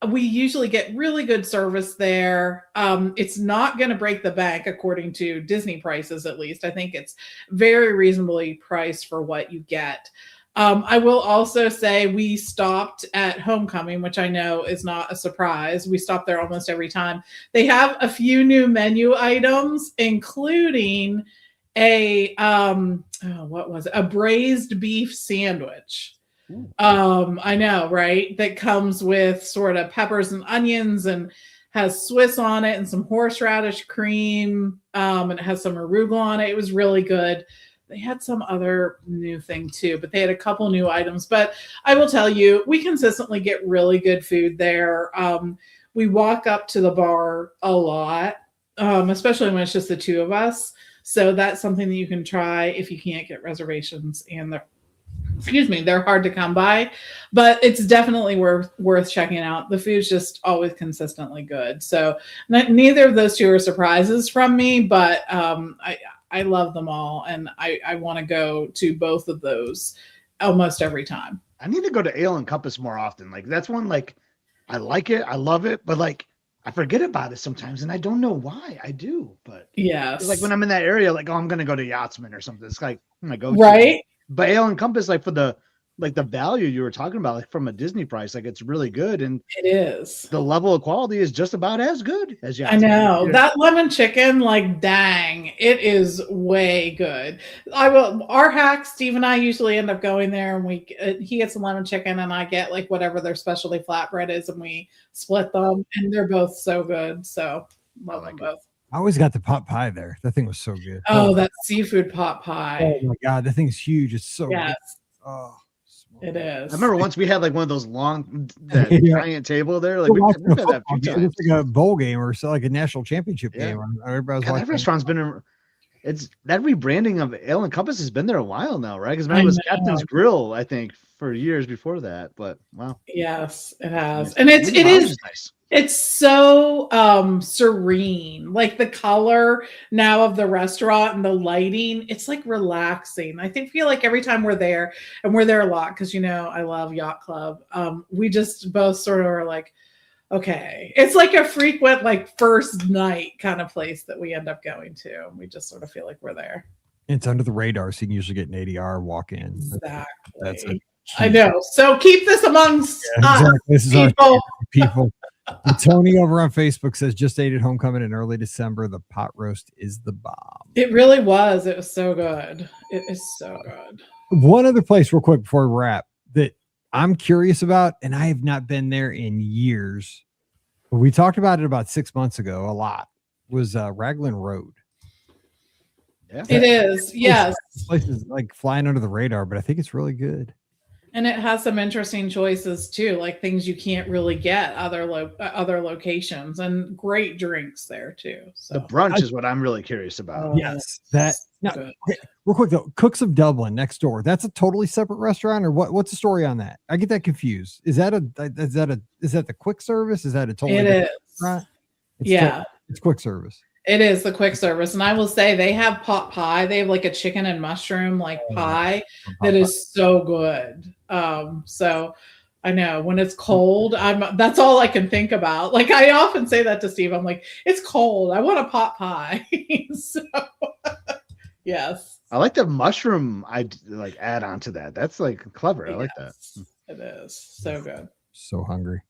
we usually get really good service there. It's not going to break the bank according to Disney prices, at least. I think it's very reasonably priced for what you get. I will also say we stopped at Homecoming, which I know is not a surprise. We stop there almost every time. They have a few new menu items, including a what was it? A braised beef sandwich. I know, right? That comes with sort of peppers and onions and has Swiss on it and some horseradish cream. And it has some arugula on it. It was really good. They had some other new thing too, but they had a couple new items. But I will tell you, we consistently get really good food there. We walk up to the bar a lot, especially when it's just the two of us. So that's something that you can try if you can't get reservations, and they're hard to come by, but it's definitely worth checking out. The food's just always consistently good. So neither of those two are surprises from me, but I love them all, and I want to go to both of those almost every time. I need to go to Ale and Compass more often. Like that's one, like I like it, I love it, but like I forget about it sometimes, and I don't know why. I do, but yes, like when I'm in that area, like, oh, I'm gonna go to Yachtsman or something. It's like I go right. But Ale and Compass, like for the value you were talking about, like from a Disney price, like it's really good, and it is. The level of quality is just about as good as Yachtsman. I know that lemon chicken, like dang, it is way good. Our hack, Steve and I usually end up going there, and he gets some lemon chicken, and I get like whatever their specialty flatbread is, and we split them, and they're both so good. So love them both. I always got the pot pie there. That thing was so good. Oh, that seafood pot pie. Oh my god, that thing's huge. It's so good. Oh, it is. I remember once we had like one of those long giant table there. Like we've had that a few times. It's like a bowl game or so, like a national championship game. Everybody's that restaurant's been it's that rebranding of Ale and Compass has been there a while now, right? Because it was Captain's Grill, I think, for years before that. But wow. Yes, it has. And it is nice. It's so serene, like the color now of the restaurant and the lighting, it's like relaxing. I feel like every time we're there, and we're there a lot because I love Yacht Club, we just both sort of are like, okay, it's like a frequent like first night kind of place that we end up going to. We just sort of feel like we're there. It's under the radar, so you can usually get an ADR walk in. Exactly. That's it. I know. So keep this amongst us. Exactly. This is our people. Tony over on Facebook says, just ate at Homecoming in early December. The pot roast is the bomb. It really was. It was so good. It is so good. One other place real quick before we wrap that I'm curious about, and I have not been there in years. We talked about it about 6 months ago a lot, was Raglan Road. Yeah. It is. Yes. This place is like flying under the radar, but I think it's really good. And it has some interesting choices too, like things you can't really get other locations, and great drinks there too. So the brunch is what I'm really curious about. Yes, okay, real quick though, Cooks of Dublin next door. That's a totally separate restaurant, or what? What's the story on that? I get that confused. Is that the quick service? Is that a totally? It is. Restaurant? It's quick service. It is the quick service. And I will say they have pot pie. They have like a chicken and mushroom pie that is so good. So I know when it's cold, that's all I can think about. Like I often say that to Steve. I'm like, it's cold. I want a pot pie. So yes. I like the mushroom add on to that. That's like clever. I like that. It is so good. So hungry.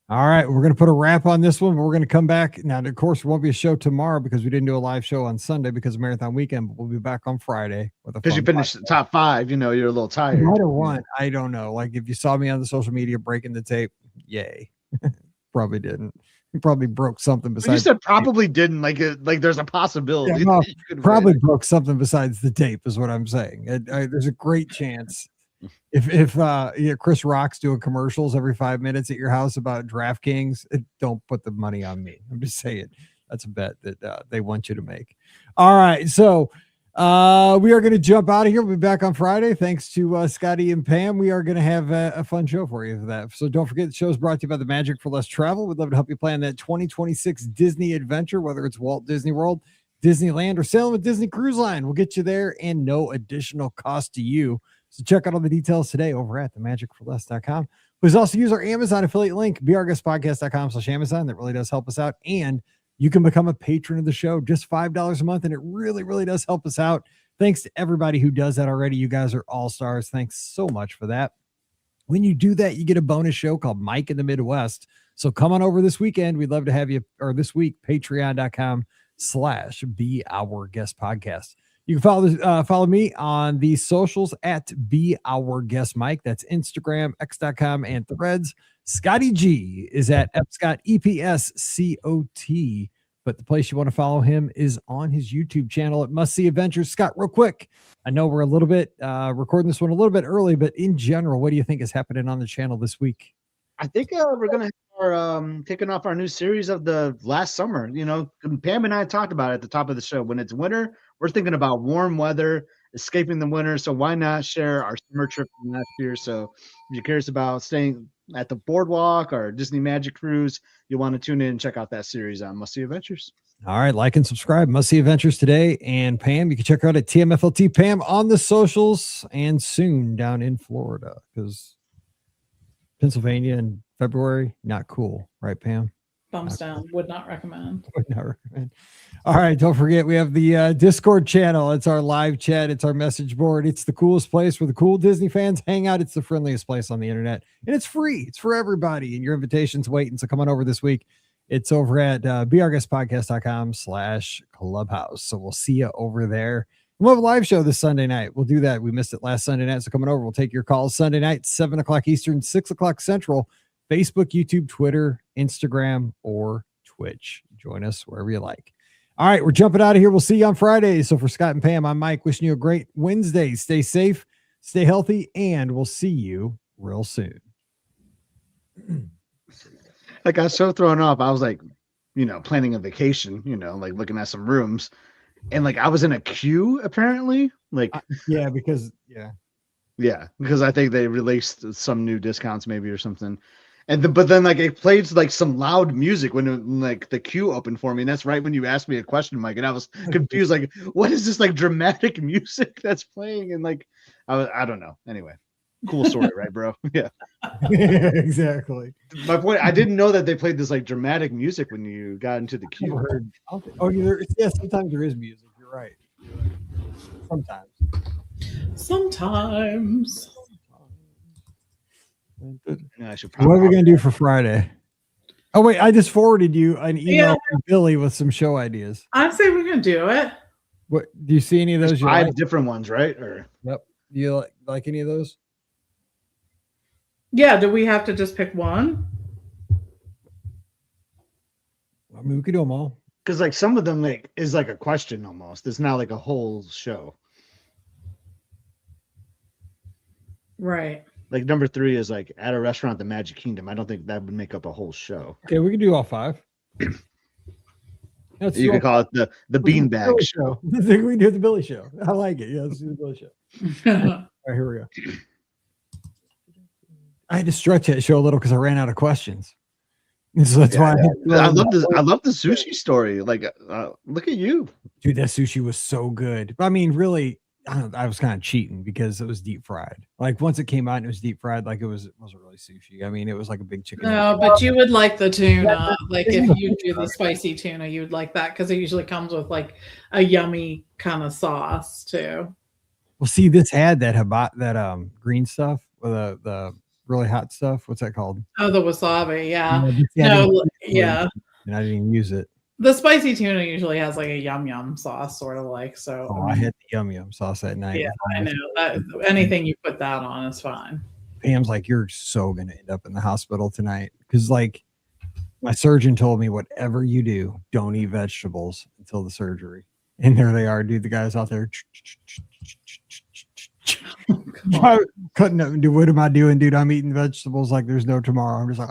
All right, we're going to put a wrap on this one, but we're going to come back. Now, of course, there won't be a show tomorrow because we didn't do a live show on Sunday because of Marathon Weekend, but we'll be back on Friday. Because you finished the top 5, you're a little tired. Might have won. I don't know. Like, if you saw me on the social media breaking the tape, yay. Probably didn't. You probably broke something besides. You said probably didn't. Like there's a possibility. Yeah, probably broke something besides the tape is what I'm saying. There's a great chance if Chris Rock's doing commercials every 5 minutes at your house about DraftKings, don't put the money on me. I'm just saying that's a bet that they want you to make. All right, so we are going to jump out of here. We'll be back on Friday. Thanks to Scotty and Pam. We are going to have a fun show for you for that. So don't forget, the show is brought to you by the Magic for Less Travel. We'd love to help you plan that 2026 Disney adventure, whether it's Walt Disney World, Disneyland, or sailing with Disney Cruise Line. We'll get you there and no additional cost to you. So check out all the details today over at themagicforless.com. Please also use our Amazon affiliate link, beourguestpodcast.com/Amazon. That really does help us out. And you can become a patron of the show, just $5 a month. And it really, really does help us out. Thanks to everybody who does that already. You guys are all stars. Thanks so much for that. When you do that, you get a bonus show called Mike in the Midwest. So come on over this weekend. We'd love to have you, or this week, patreon.com/beourguestpodcast. You can follow me on the socials at beourguestmike. That's Instagram, x.com, and Threads. Scotty G is at Epscott, EPSCOT. But the place you want to follow him is on his YouTube channel at Must See Adventures. Scott, real quick, I know we're a little bit recording this one a little bit early, but in general, what do you think is happening on the channel this week? I think we're gonna have our kicking off our new series of the last summer. You know, Pam and I talked about it at the top of the show. When it's winter, we're thinking about warm weather, escaping the winter. So why not share our summer trip from last year? So if you're curious about staying at the boardwalk or Disney Magic Cruise, you want to tune in and check out that series on Must See Adventures. All right, like and subscribe. Must See Adventures today. And Pam, you can check her out at TMFLT Pam on the socials and soon down in Florida, because Pennsylvania in February, not cool, right, Pam? Thumbs down. Would not recommend. Would not recommend. All right, don't forget, we have the Discord channel. It's our live chat. It's our message board. It's the coolest place where the cool Disney fans hang out. It's the friendliest place on the internet, and it's free. It's for everybody, and your invitation's waiting. So come on over this week. It's over at beourguestpodcast.com/clubhouse. So we'll see you over there. We'll have a live show this Sunday night. We'll do that. We missed it last Sunday night. So coming over, we'll take your calls Sunday night, 7 o'clock Eastern, 6 o'clock Central, Facebook, YouTube, Twitter, Instagram, or Twitch. Join us wherever you like. All right, we're jumping out of here. We'll see you on Friday. So for Scott and Pam, I'm Mike, wishing you a great Wednesday. Stay safe, stay healthy, and we'll see you real soon. Like, I was so thrown off. I was like, planning a vacation, like looking at some rooms. And like I was in a queue apparently, because I think they released some new discounts maybe or something, but then like it played like some loud music when like the queue opened for me, and that's right when you asked me a question, Mike, and I was confused, like what is this like dramatic music that's playing, and like I don't know. Anyway, cool story, right, bro? Yeah, exactly. My point, I didn't know that they played this like dramatic music when you got into the queue. Sometimes there is music. You're right. Sometimes. What are we going to do for Friday? Oh, wait, I just forwarded you an email from Billy with some show ideas. I'd say we're going to do it. What do you see any of those? There's 5 different ones, right? Or yep. Do you like any of those? Yeah. Do we have to just pick one? I mean, we could do them all. Because like some of them like is like a question almost. It's not like a whole show. Right. Like number 3 is like at a restaurant at the Magic Kingdom. I don't think that would make up a whole show. Okay, we can do all 5. You can call it the beanbag show. I think we can do the Billy show. I like it. Yeah, let's do the Billy show. All right, here we go. I had to stretch that show a little because I ran out of questions. So that's why I love this. I love the sushi story. Like, look at you, dude. That sushi was so good. I mean, really, I was kind of cheating because it was deep fried. Like once it came out and it was deep fried, like it wasn't really sushi. I mean, it was like a big chicken. No, but you would like the tuna. Like if you do the spicy tuna, you would like that because it usually comes with like a yummy kind of sauce too. Well, see, this had that green stuff with the really hot stuff. What's that called? Oh, the wasabi. Yeah. Yeah. And I didn't even use it. The spicy tuna usually has like a yum sauce, sort of like. So I had the yum sauce that night. Yeah, I know that anything you put that on is fine. Pam's like, you're so gonna end up in the hospital tonight because like my surgeon told me, whatever you do, don't eat vegetables until the surgery. And there they are, dude. The guys out there. I'm cutting up, dude. What am I doing, dude? I'm eating vegetables like there's no tomorrow. I'm just like,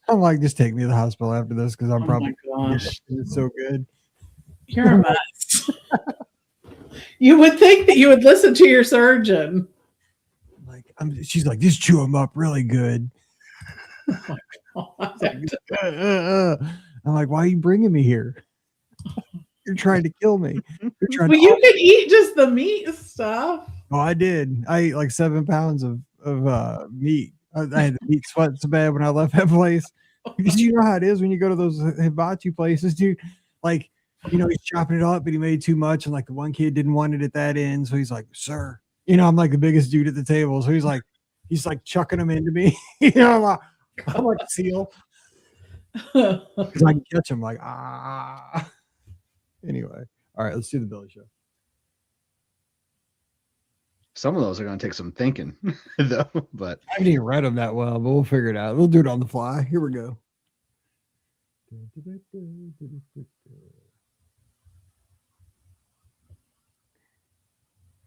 I'm like, just take me to the hospital after this because I'm Oh probably my gosh. it's so good. You're a mess. You would think that you would listen to your surgeon. Like, she's like, just chew them up really good. Oh, I'm like, why are you bringing me here? You're trying to kill me. You're trying well, to. you could eat just the meat stuff. Oh, I did. I ate like 7 pounds of meat. I had the meat sweat so bad when I left that place. Because you know how it is when you go to those hibachi places, dude. Like, you know, he's chopping it up, but he made too much, and like the one kid didn't want it at that end, so he's like, "Sir," you know, I'm like the biggest dude at the table, so he's like chucking them into me. You know, I'm like a seal because I can catch him. Like, ah. Anyway, all right, let's do the Billy Show. Some of those are going to take some thinking, though. But I haven't even read them that well, but we'll figure it out. We'll do it on the fly. Here we go.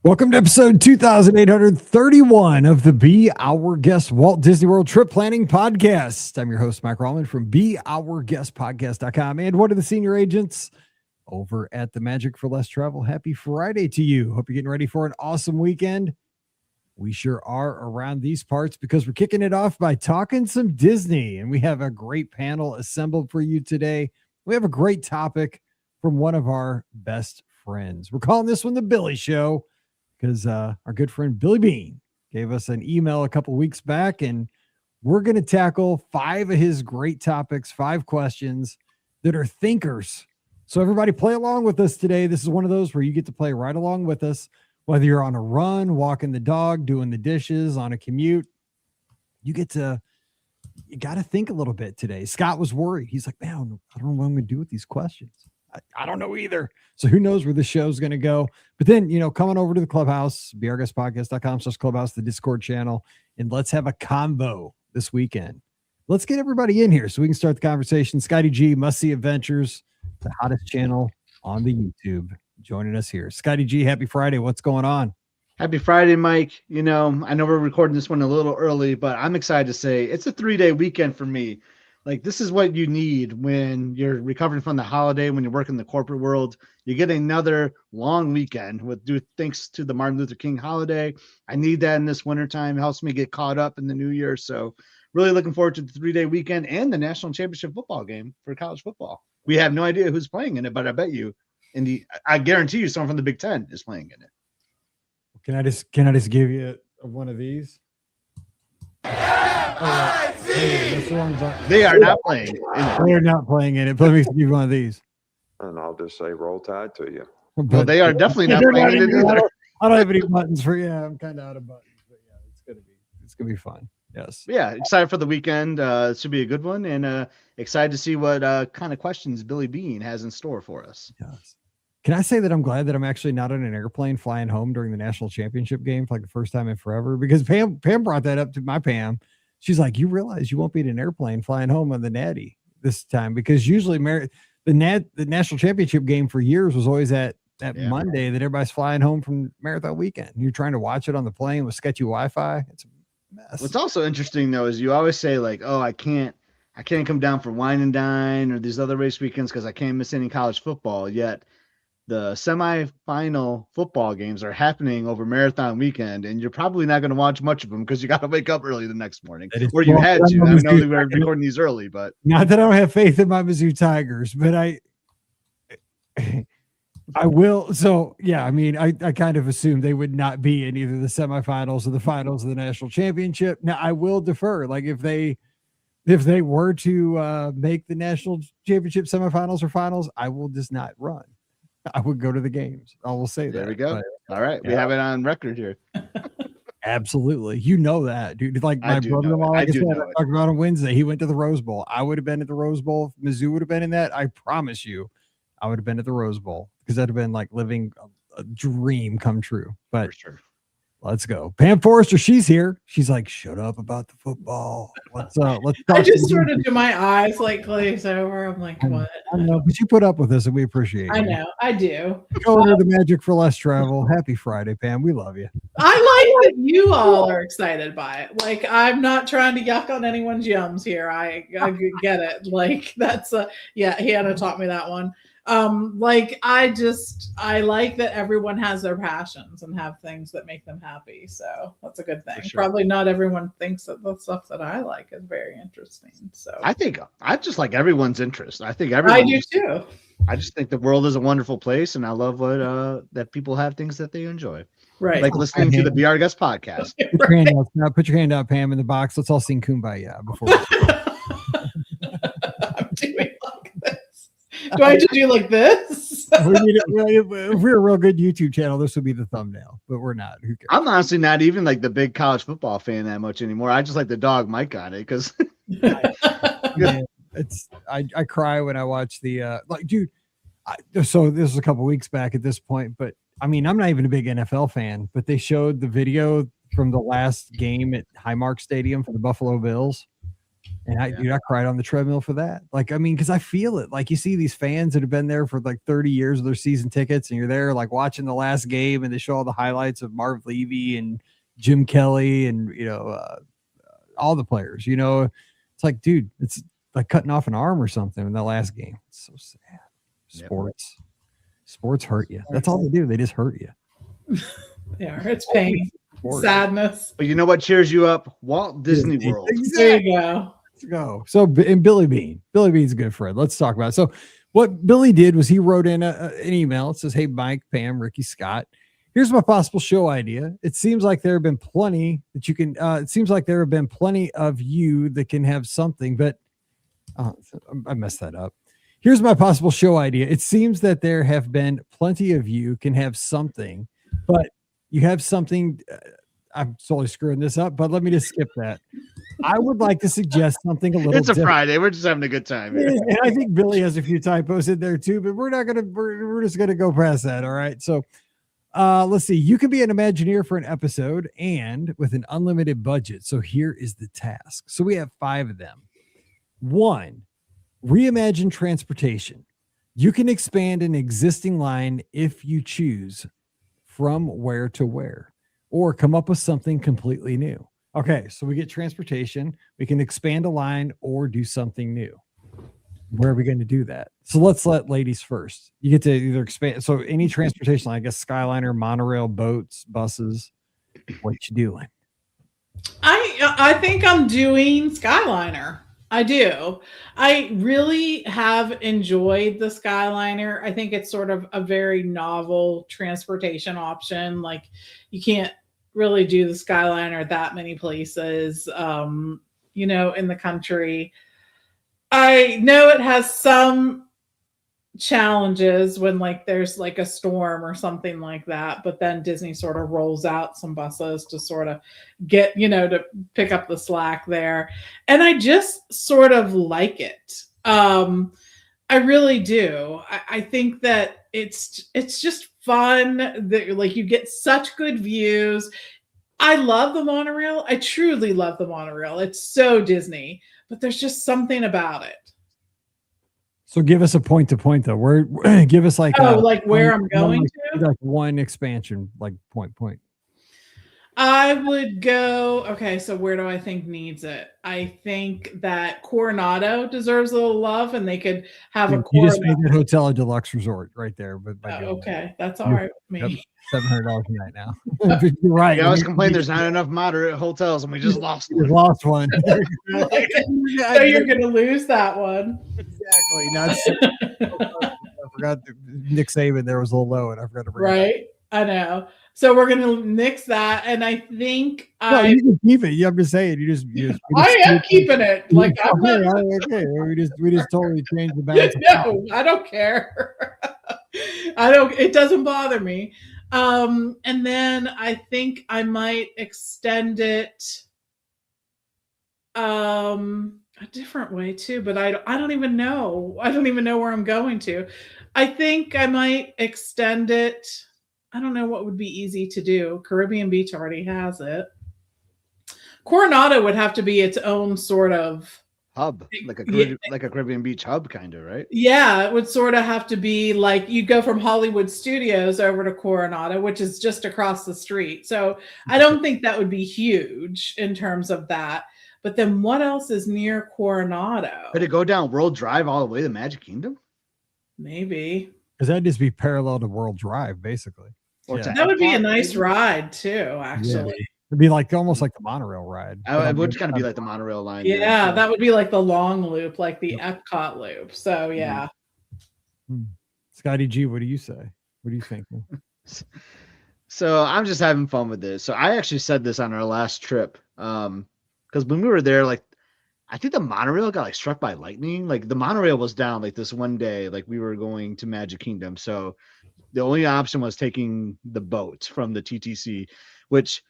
Welcome to episode 2831 of the Be Our Guest Walt Disney World Trip Planning Podcast. I'm your host, Mike Rallman from BeOurGuestPodcast.com and one of the senior agents over at the Magic for Less Travel. Happy Friday to you. Hope you're getting ready for an awesome weekend. We sure are around these parts because we're kicking it off by talking some Disney, and we have a great panel assembled for you today. We have a great topic from one of our best friends. We're calling this one the Billy Show because our good friend Billy Bean gave us an email a couple weeks back, and we're going to tackle 5 of his great topics, 5 questions that are thinkers. So everybody play along with us today. This is one of those where you get to play right along with us. Whether you're on a run, walking the dog, doing the dishes, on a commute, you got to think a little bit today. Scott was worried. He's like, man, I don't know what I'm going to do with these questions. I don't know either. So who knows where the show's going to go. But then, you know, coming over to the clubhouse, beourguestpodcast.com/clubhouse, the Discord channel, and let's have a combo this weekend. Let's get everybody in here so we can start the conversation. Scotty G, Must See Adventures, the hottest channel on the YouTube, joining us here. Scotty G, happy Friday. What's going on? Happy Friday, Mike. You know, I know we're recording this one a little early, but I'm excited to say it's a 3-day weekend for me. Like, this is what you need when you're recovering from the holiday, when you're working the corporate world. You get another long weekend thanks to the Martin Luther King holiday. I need that in this wintertime. It helps me get caught up in the new year. So really looking forward to the 3-day weekend and the national championship football game for college football. We have no idea who's playing in it, but I bet you I guarantee you someone from the Big Ten is playing in it. Can I just give you one of these? They are not playing. They're not playing in it. Let me give you one of these. And I'll just say roll tide to you. Well, they are definitely not playing in it either. I don't have any buttons for you. I'm kind of out of buttons, but yeah, it's gonna be fun. Yes. Yeah, excited for the weekend. It should be a good one, and excited to see what kind of questions Billy Bean has in store for us. Yes. Can I say that I'm glad that I'm actually not on an airplane flying home during the national championship game for like the first time in forever? Because Pam brought that up to my Pam. She's like, you realize you won't be in an airplane flying home on the Natty this time, because usually the national championship game for years was always that Monday that everybody's flying home from marathon weekend. You're trying to watch it on the plane with sketchy Wi-Fi. It's a mess. What's also interesting though is you always say like, oh, I can't come down for wine and dine or these other race weekends because I can't miss any college football. Yet the semifinal football games are happening over marathon weekend, and you're probably not going to watch much of them because you got to wake up early the next morning. Or you had to. I know we were recording these early, but not that I don't have faith in my Mizzou Tigers, but I will. So yeah, I mean, I kind of assumed they would not be in either the semifinals or the finals of the national championship. Now I will defer. Like if they were to make the national championship semifinals or finals, I will just not run. I would go to the games. I will say that. There we go. But, all right. We have it on record here. Absolutely. You know that, dude. Like my brother-in-law, like I talked about on Wednesday, he went to the Rose Bowl. I would have been at the Rose Bowl. If Mizzou would have been in that, I promise you, I would have been at the Rose Bowl because that'd have been like living a dream come true. But for sure. Let's go. Pam Forrester, she's here. She's like, shut up about the football. Let's talk. I just sort of do my eyes like glaze over. I'm like, what? I know, but you put up with us and we appreciate it. I know, I do. Go to the Magic for Less Travel. Happy Friday, Pam. We love you. I like that you all are excited by it. Like, I'm not trying to yuck on anyone's yums here. I get it. Like, that's yeah, Hannah taught me that one. Like, I like that everyone has their passions and have things that make them happy. So that's a good thing. Sure. Probably not everyone thinks that the stuff that I like is very interesting. So I think I just like everyone's interest. I think everyone. I do too. I just think the world is a wonderful place, and I love what that people have things that they enjoy. Right. Like listening to the Be Our Guest podcast. Put your hand out, Pam, in the box. Let's all sing Kumbaya before. I'm doing like this. Do I have to do like this? If we're a real good YouTube channel, this would be the thumbnail, but we're not. Who cares? I'm honestly not even like the big college football fan that much anymore. I just like the dog Mike on it because I cry when I watch the like, dude. So this was a couple weeks back at this point, but I mean, I'm not even a big NFL fan, but they showed the video from the last game at Highmark Stadium for the Buffalo Bills. And I cried on the treadmill for that. Like, I mean, because I feel it. Like, you see these fans that have been there for like 30 years of their season tickets, and you're there like watching the last game, and they show all the highlights of Marv Levy and Jim Kelly and all the players. It's like, dude, it's like cutting off an arm or something in the last game. It's so sad. Sports hurt you. That's all they do. They just hurt you. Yeah, it's pain, sadness. But you know what cheers you up? Walt Disney World. There you go. Let's go. So, and Billy Bean's a good friend. Let's talk about it. So what Billy did was he wrote in an email. It says, hey, Mike, Pam, Ricky, Scott, here's my possible show idea. It seems like there have been plenty that you can, it seems like there have been plenty of you that can have something, but I messed that up. Here's my possible show idea. It seems that there have been plenty of you can have something, but you have something. I'm totally screwing this up, but let me just skip that. I would like to suggest something a little It's a different. Friday. We're just having a good time here. And I think Billy has a few typos in there too, but we're just going to go past that. All right. So let's see. You can be an Imagineer for an episode and with an unlimited budget. So here is the task. So we have 5 of them. 1, reimagine transportation. You can expand an existing line if you choose from where to where, or come up with something completely new. Okay, so we get transportation. We can expand a line or do something new. Where are we going to do that? So let's let ladies first. You get to either expand. So any transportation, I guess, Skyliner, monorail, boats, buses. What you doing? I think I'm doing Skyliner. I do. I really have enjoyed the Skyliner. I think it's sort of a very novel transportation option. Like, you can't really do the Skyliner that many places, in the country. I know it has some challenges when like there's like a storm or something like that, but then Disney sort of rolls out some buses to sort of get, to pick up the slack there. And I just sort of like it. I really do. I think that it's just fun that like you get such good views. I love the monorail. I truly love the monorail. It's so Disney, but there's just something about it. So give us a point to point though. Where give us like where I'm going to? Like one expansion, like point. I would go, okay, so where do I think needs it? I think that Coronado deserves a little love, and they could have a You just made that hotel a deluxe resort right there. But okay, that's all right with me. Yep, $700 a night now. You're right. I always complain there's not enough moderate hotels, and we just lost one. Lost one. So you're going to lose that one. Exactly. I forgot Nick Saban there was a little low, and I forgot to bring it up. I know. So we're going to nix that, and I think you can keep it. I'm just saying. You just I am keeping it. Like I'm not, okay. We just totally changed the balance. No, I don't care. It doesn't bother me. And then I think I might extend it a different way too, but I don't even know. I don't even know where I'm going to. I think I might extend it I don't know what would be easy to do. Caribbean Beach already has it. Coronado would have to be its own sort of Hub, yeah, like a Caribbean Beach hub, kind of, right? yeah, it would sort of have to be like you go from Hollywood Studios over to Coronado, which is just across the street. So I don't think that would be huge in terms of that. But then what else is near Coronado? Could it go down World Drive all the way to Magic Kingdom? Maybe. Because that'd just be parallel to World Drive, basically. Or Yeah. to That would be a Epcot, nice maybe? ride too, actually. It'd be like almost like the monorail ride. It would kind of be like the monorail line. there, Yeah, so. that would be like the long loop, like the Epcot loop. So yeah. Scotty G, what do you say? What are you thinking? So I'm just having fun with this. So I actually said this on our last trip. Because when we were there, like I think the monorail got like struck by lightning. Like the monorail was down like this one day, like we were going to Magic Kingdom. So the only option was taking the boat from the TTC, which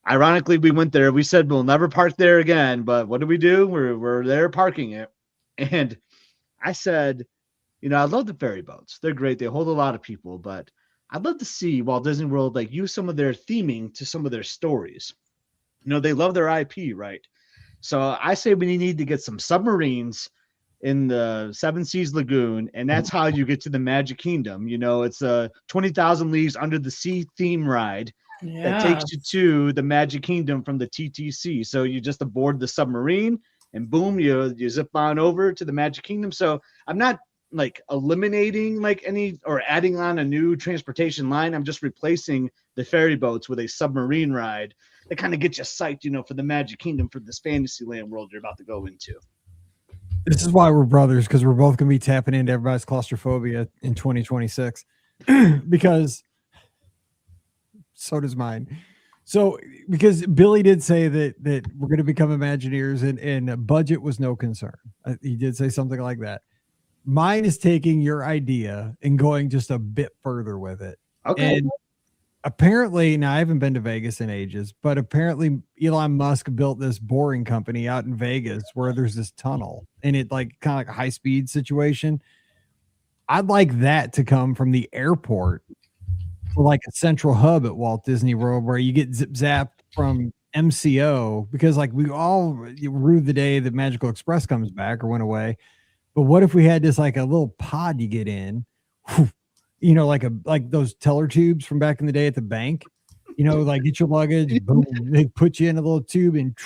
ironically we went there. We said we'll never park there again, but what do? We're there parking it. And I said, you know, I love the ferry boats. They're great. They hold a lot of people, but I'd love to see Walt Disney World like use some of their theming to some of their stories. You know, they love their IP, right? So I say we need to get some submarines in the Seven Seas Lagoon, and that's how you get to the Magic Kingdom. You know, it's a 20,000 Leagues Under the Sea theme ride that takes you to the Magic Kingdom from the TTC. So you just aboard the submarine, and boom, you zip on over to the Magic Kingdom. So I'm not like eliminating like any or adding on a new transportation line. I'm just replacing the ferry boats with a submarine ride that kind of gets you psyched, you know, for the Magic Kingdom, for this Fantasyland world you're about to go into. This is why we're brothers, because we're both going to be tapping into everybody's claustrophobia in 2026 because so does mine. So because Billy did say that we're going to become Imagineers and budget was no concern. He did say something like that. Mine is taking your idea and going just a bit further with it. Okay. And apparently, now I haven't been to Vegas in ages, but apparently Elon Musk built this boring company out in Vegas where there's this tunnel and it like kind of like a high speed situation. I'd like that to come from the airport for like a central hub at Walt Disney World where you get zip zapped from MCO because like we all rue the day that Magical Express comes back or went away. But what if we had this like a little pod you get in, you know, like those teller tubes from back in the day at the bank, you know, like get your luggage, boom, they put you in a little tube and,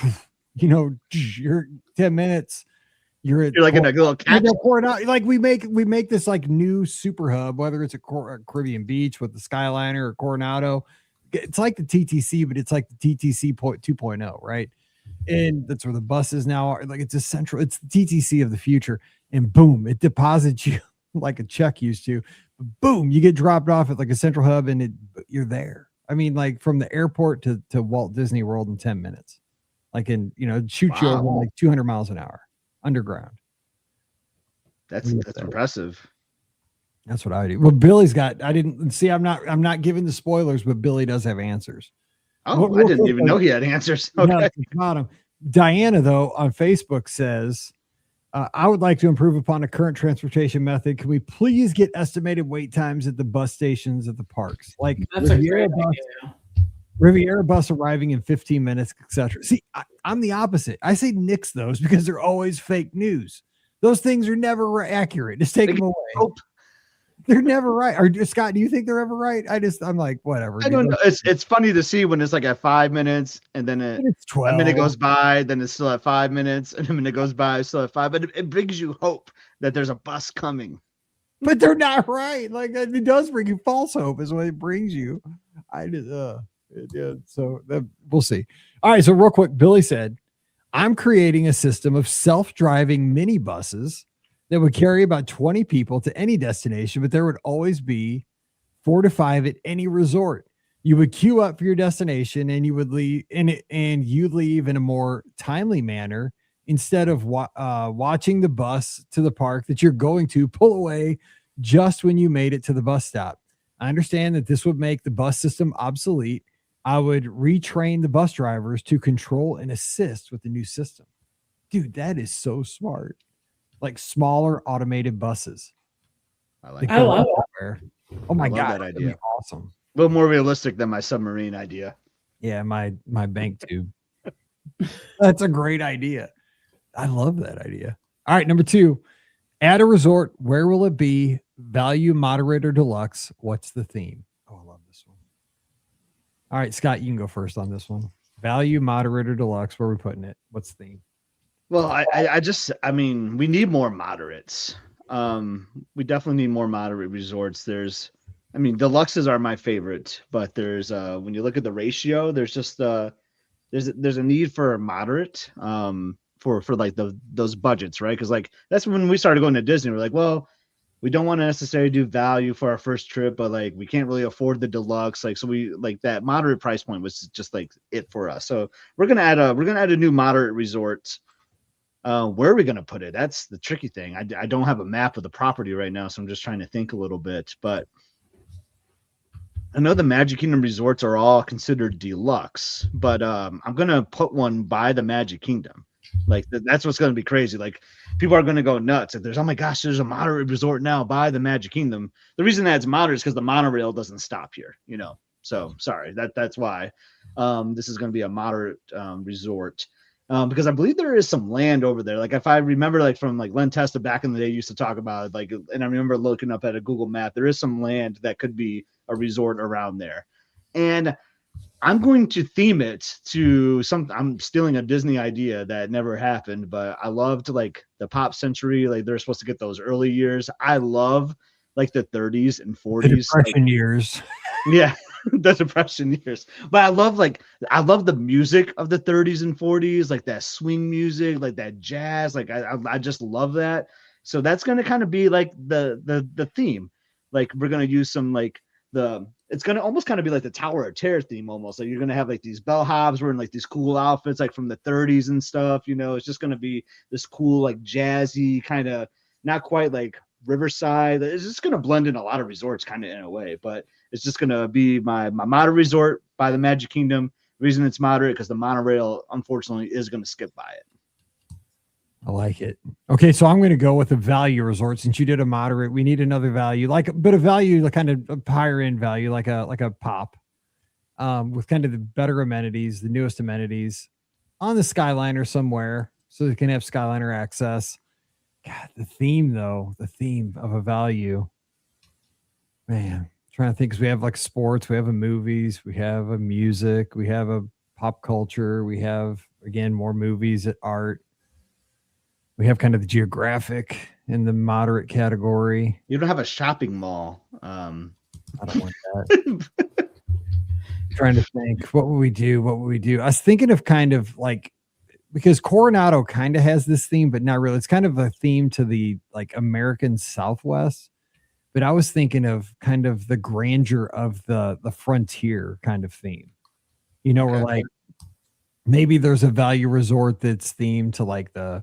you know, you're 10 minutes. You're like in a little capsule. Like we make this like new super hub, whether it's a Caribbean Beach with the Skyliner or Coronado. It's like the TTC, but it's like the TTC 2.0, right? And that's where the buses now are. Like it's it's the TTC of the future. And boom, it deposits you like a check used to. Boom, you get dropped off at like a central hub and you're there. I mean, like from the airport to Walt Disney World in 10 minutes. Like in, you know, shoot you over like 200 miles an hour underground. That's impressive. That's what I do. Well, Billy's got, I didn't see, I'm not giving the spoilers, but Billy does have answers. Oh, I didn't even know he had answers. Okay. No, Diana, though, on Facebook says, I would like to improve upon a current transportation method. Can we please get estimated wait times at the bus stations at the parks? Like That's a great idea. Riviera bus arriving in 15 minutes, etc. See, I'm the opposite. I say nix those because they're always fake news. Those things are never accurate. Just take them away. Hope. They're never right. Or Scott, do you think they're ever right? I'm like, whatever. I don't know. It's funny to see when it's like at 5 minutes and then It's 12. a minute goes by, then it's still at 5 minutes, and a minute goes by, it's still at 5. But it brings you hope that there's a bus coming. But they're not right. Like it does bring you false hope, is what it brings you. So we'll see. All right. So real quick, Billy said, I'm creating a system of self-driving mini buses that would carry about 20 people to any destination, but there would always be 4 to 5 at any resort. You would queue up for your destination and you would leave and you leave in a more timely manner instead of watching the bus to the park that you're going to pull away just when you made it to the bus stop. I understand that this would make the bus system obsolete. I would retrain the bus drivers to control and assist with the new system. Dude, that is so smart. Like smaller automated buses. I like I love it. Oh my I love God. that That'd idea. be awesome. little more realistic than my submarine idea. Yeah, my bank tube. That's a great idea. I love that idea. All right, number 2. At a resort, where will it be? Value, moderate, or deluxe? What's the theme? Oh, I love this one. All right, Scott, you can go first on this one. Value, moderate, or deluxe? Where are we putting it? What's the theme? Well, I mean, we need more moderates. We definitely need more moderate resorts. I mean, deluxes are my favorite, but there's when you look at the ratio, there's just there's a need for a moderate for like those budgets, right? Because like that's when we started going to Disney. We're like, well, we don't want to necessarily do value for our first trip, but like we can't really afford the deluxe. Like so we like that moderate price point was just like it for us. So we're gonna add a new moderate resort. Where are we gonna put it? That's the tricky thing. I don't have a map of the property right now, so I'm just trying to think a little bit. But I know the Magic Kingdom resorts are all considered deluxe, but I'm gonna put one by the Magic Kingdom. Like that's what's gonna be crazy. Like people are gonna go nuts if there's oh my gosh, there's a moderate resort now by the Magic Kingdom. The reason that it's moderate is because the monorail doesn't stop here, you know. So sorry, that's why this is gonna be a moderate resort. Because I believe there is some land over there. Like if I remember, like from like Len Testa back in the day, used to talk about it, like, and I remember looking up at a Google map, there is some land that could be a resort around there. And I'm going to theme it to I'm stealing a Disney idea that never happened, but I loved like the pop century. Like they're supposed to get those early years. I love like the 30s and 40s. The Depression years. Yeah. The Depression years. But I love the music of the 30s and 40s, like that swing music, like that jazz. Like I just love that. So that's gonna kind of be like the theme. Like we're gonna use some like it's gonna almost kind of be like the Tower of Terror theme almost. Like you're gonna have like these bellhops wearing like these cool outfits like from the 30s and stuff, you know. It's just gonna be this cool, like jazzy kind of, not quite like Riverside. It's just gonna blend in a lot of resorts kind of in a way, but it's just gonna be my moderate resort by the Magic Kingdom. The reason it's moderate because the monorail unfortunately is gonna skip by it. I like it. Okay, so I'm going to go with a value resort since you did a moderate. We need another value, like a bit of value, like kind of a higher end value, like a pop, with kind of the better amenities, the newest amenities on the Skyliner somewhere, so they can have Skyliner access. God, the theme of a value, man. Trying to think, because we have like sports, we have a movies, we have a music, we have a pop culture, we have again more movies, art. We have kind of the geographic in the moderate category. You don't have a shopping mall. I don't want that. Trying to think, what would we do? I was thinking of kind of like, because Coronado kind of has this theme, but not really. It's kind of a theme to the like American Southwest. But I was thinking of kind of the grandeur of the frontier kind of theme. You know, where like maybe there's a value resort that's themed to like the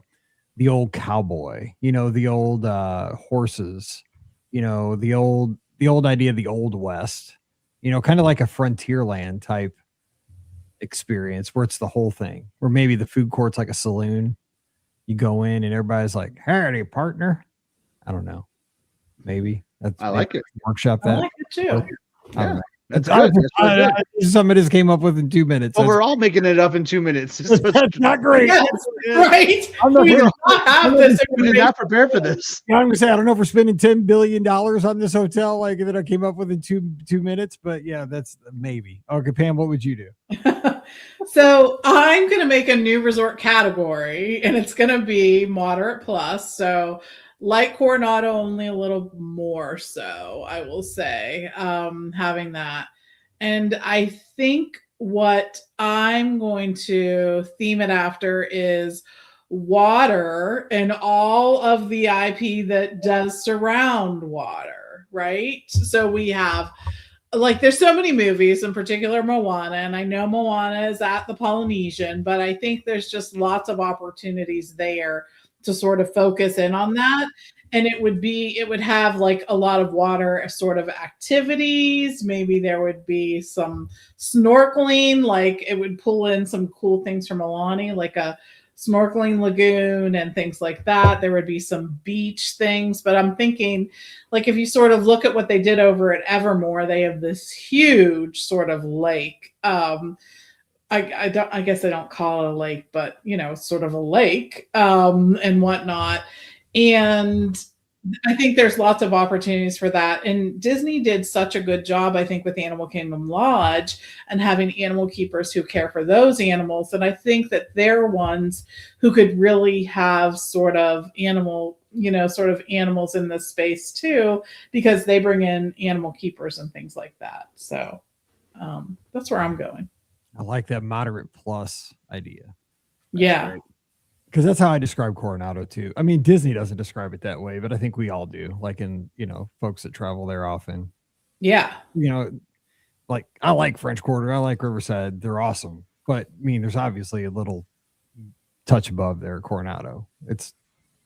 old cowboy, you know, the old horses, you know, the old idea of the Old West, you know, kind of like a Frontierland type experience where it's the whole thing, where maybe the food court's like a saloon. You go in and everybody's like, "Howdy, partner." I don't know. Maybe I like it. Workshop that. I like it too. Yeah. That's good. Somebody just came up with in 2 minutes. Well, we're all making it up in 2 minutes. That's not great. Yes, right. We We did not have this. We did not prepare for this. Yeah, I'm gonna say I don't know if we're spending $10 billion on this hotel, like that I came up with in two minutes, but yeah, that's maybe. Okay, Pam, what would you do? So I'm going to make a new resort category, and it's going to be moderate plus. So like Coronado, only a little more so, I will say, having that. And I think what I'm going to theme it after is water and all of the IP that does surround water, right? So we have, like, there's so many movies, in particular Moana, and I know Moana is at the Polynesian, but I think there's just lots of opportunities there to sort of focus in on that. And it would have like a lot of water sort of activities. Maybe there would be some snorkeling, like it would pull in some cool things from Alani, like a snorkeling lagoon and things like that. There would be some beach things, but I'm thinking, like, if you sort of look at what they did over at Evermore, they have this huge sort of lake. I guess I don't call it a lake, but sort of a lake, and whatnot. And I think there's lots of opportunities for that. And Disney did such a good job, I think, with Animal Kingdom Lodge and having animal keepers who care for those animals. And I think that they're ones who could really have sort of animals in this space too, because they bring in animal keepers and things like that. So that's where I'm going. I like that moderate plus idea. Yeah. Because that's how I describe Coronado too. I mean, Disney doesn't describe it that way, but I think we all do. Like in, folks that travel there often. Yeah. Like I like French Quarter. I like Riverside. They're awesome. But I mean, there's obviously a little touch above there at Coronado. It's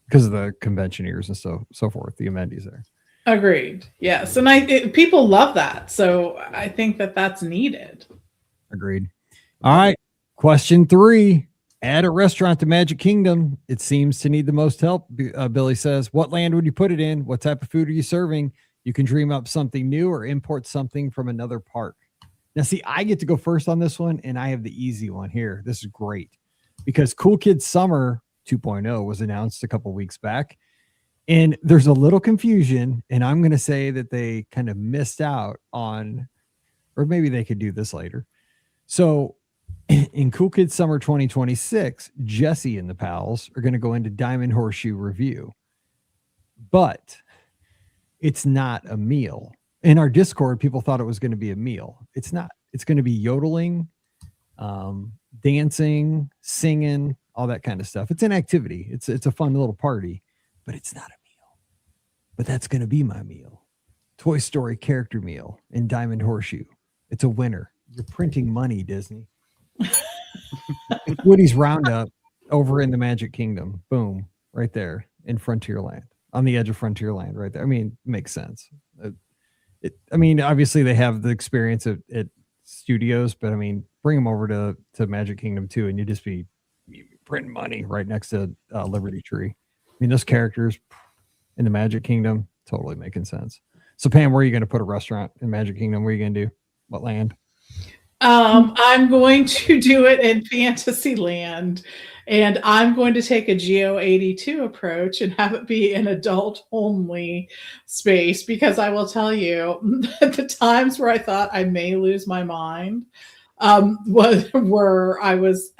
because of the conventioneers and so forth, the amenities there. Agreed. Yes. And people love that. So I think that that's needed. Agreed. All right. Question 3. Add a restaurant to Magic Kingdom. It seems to need the most help. Billy says, what land would you put it in? What type of food are you serving? You can dream up something new or import something from another park. Now, see, I get to go first on this one, and I have the easy one here. This is great because Cool Kids Summer 2.0 was announced a couple weeks back, and there's a little confusion, and I'm going to say that they kind of missed out on, or maybe they could do this later. So in Cool Kids Summer 2026, Jesse and the pals are going to go into Diamond Horseshoe Review, but it's not a meal. In our Discord, people thought it was going to be a meal. It's not. It's going to be yodeling, dancing, singing, all that kind of stuff. It's an activity. It's a fun little party, but it's not a meal. But that's going to be my meal. Toy Story character meal in Diamond Horseshoe. It's a winner. You're printing money, Disney. Woody's Roundup over in the Magic Kingdom. Boom. Right there in Frontierland. On the edge of Frontierland right there. I mean, it makes sense. Obviously they have the experience at studios, but I mean, bring them over to Magic Kingdom too, and you just be printing money right next to Liberty Tree. I mean, those characters in the Magic Kingdom, totally making sense. So Pam, where are you going to put a restaurant in Magic Kingdom? Where are you going to do? What land? I'm going to do it in Fantasyland, and I'm going to take a Geo 82 approach and have it be an adult only space, because I will tell you the times where I thought I may lose my mind were I was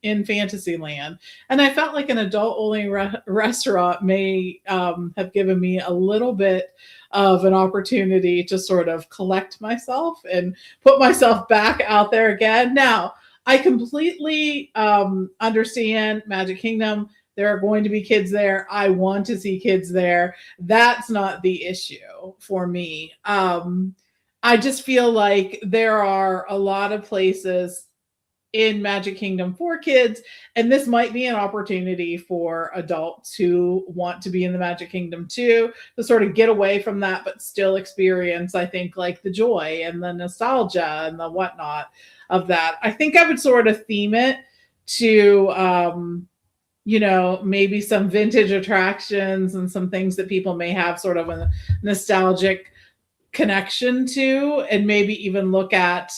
in Fantasyland, and I felt like an adult only restaurant may have given me a little bit of an opportunity to sort of collect myself and put myself back out there again. Now, I completely understand Magic Kingdom. There are going to be kids there. I want to see kids there. That's not the issue for me. I just feel like there are a lot of places in Magic Kingdom for kids, and this might be an opportunity for adults who want to be in the Magic Kingdom too, to sort of get away from that but still experience, I think, like the joy and the nostalgia and the whatnot of that. I think I would sort of theme it to maybe some vintage attractions and some things that people may have sort of a nostalgic connection to, and maybe even look at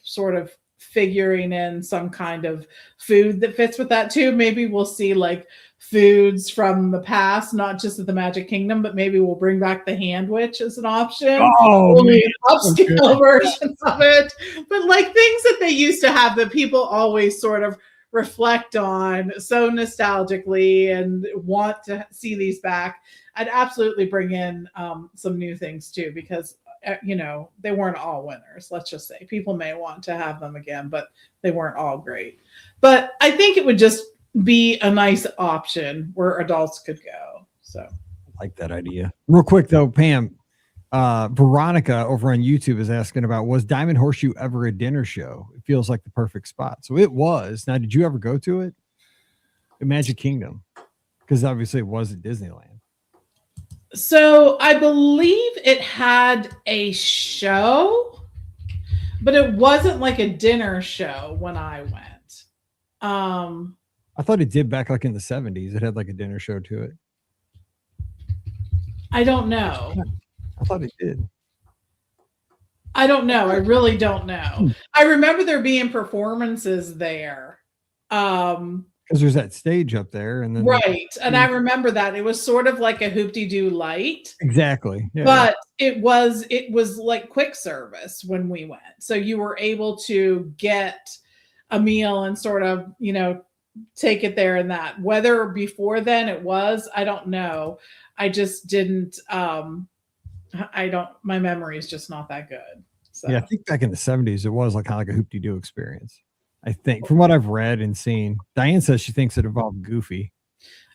sort of figuring in some kind of food that fits with that too. Maybe we'll see like foods from the past, not just at the Magic Kingdom, but maybe we'll bring back the handwich as an option. Only upscale versions of it, but like things that they used to have that people always sort of reflect on so nostalgically and want to see these back. I'd absolutely bring in some new things too, because they weren't all winners. Let's just say people may want to have them again, but they weren't all great. But I think it would just be a nice option where adults could go. So I like that idea. Real quick though, Pam, Veronica over on YouTube is asking about, was Diamond Horseshoe ever a dinner show? It feels like the perfect spot. So it was. Now, did you ever go to it? At Magic Kingdom? Because obviously it was at Disneyland. So I believe it had a show, but it wasn't like a dinner show when I went. I thought it did back like in the 70s. It had like a dinner show to it. I don't know. I thought it did. I don't know. I really don't know. I remember there being performances there. Because there's that stage up there, and then Right. And I remember that. It was sort of like a hoop-de-doo light. Exactly. Yeah. But it was like quick service when we went. So you were able to get a meal and sort of, take it there and that. Whether before then it was, I don't know. I just didn't my memory is just not that good. So Yeah, I think back in the 70s it was like kind of like a hoop-de-doo experience. I think from what I've read and seen. Diane says she thinks it involved Goofy.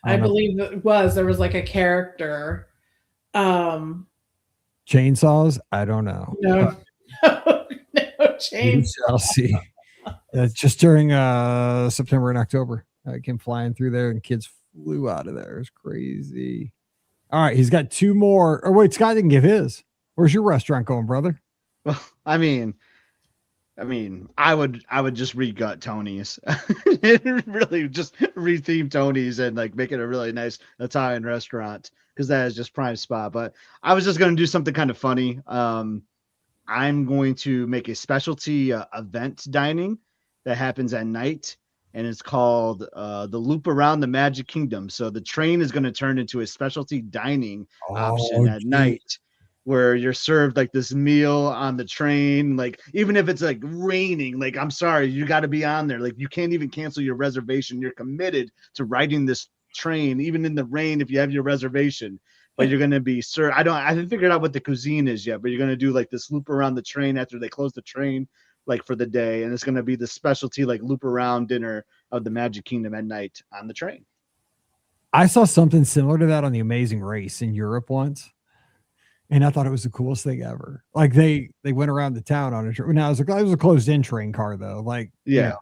I believe it was. There was like a character. Chainsaws? I don't know. No, no chainsaws. I'll see. Just during September and October. I came flying through there and kids flew out of there. It was crazy. All right, he's got two more. Or wait, Scott didn't give his. Where's your restaurant going, brother? Well, I mean, I would just re-gut Tony's. Really just retheme Tony's and like make it a really nice Italian restaurant, because that is just prime spot. But I was just going to do something kind of funny. I'm going to make a specialty event dining that happens at night, and it's called the Loop Around the Magic Kingdom. So the train is going to turn into a specialty dining option at night, where you're served like this meal on the train. Like, even if it's like raining, like, I'm sorry, you got to be on there. Like, you can't even cancel your reservation. You're committed to riding this train, even in the rain, if you have your reservation. But you're going to be served. I haven't figured out what the cuisine is yet, but you're going to do like this loop around the train after they close the train, like for the day. And it's going to be the specialty, like loop around dinner of the Magic Kingdom at night on the train. I saw something similar to that on the Amazing Race in Europe once. And I thought it was the coolest thing ever. Like they went around the town on a train. Now it was a closed-in train car though. Like, yeah.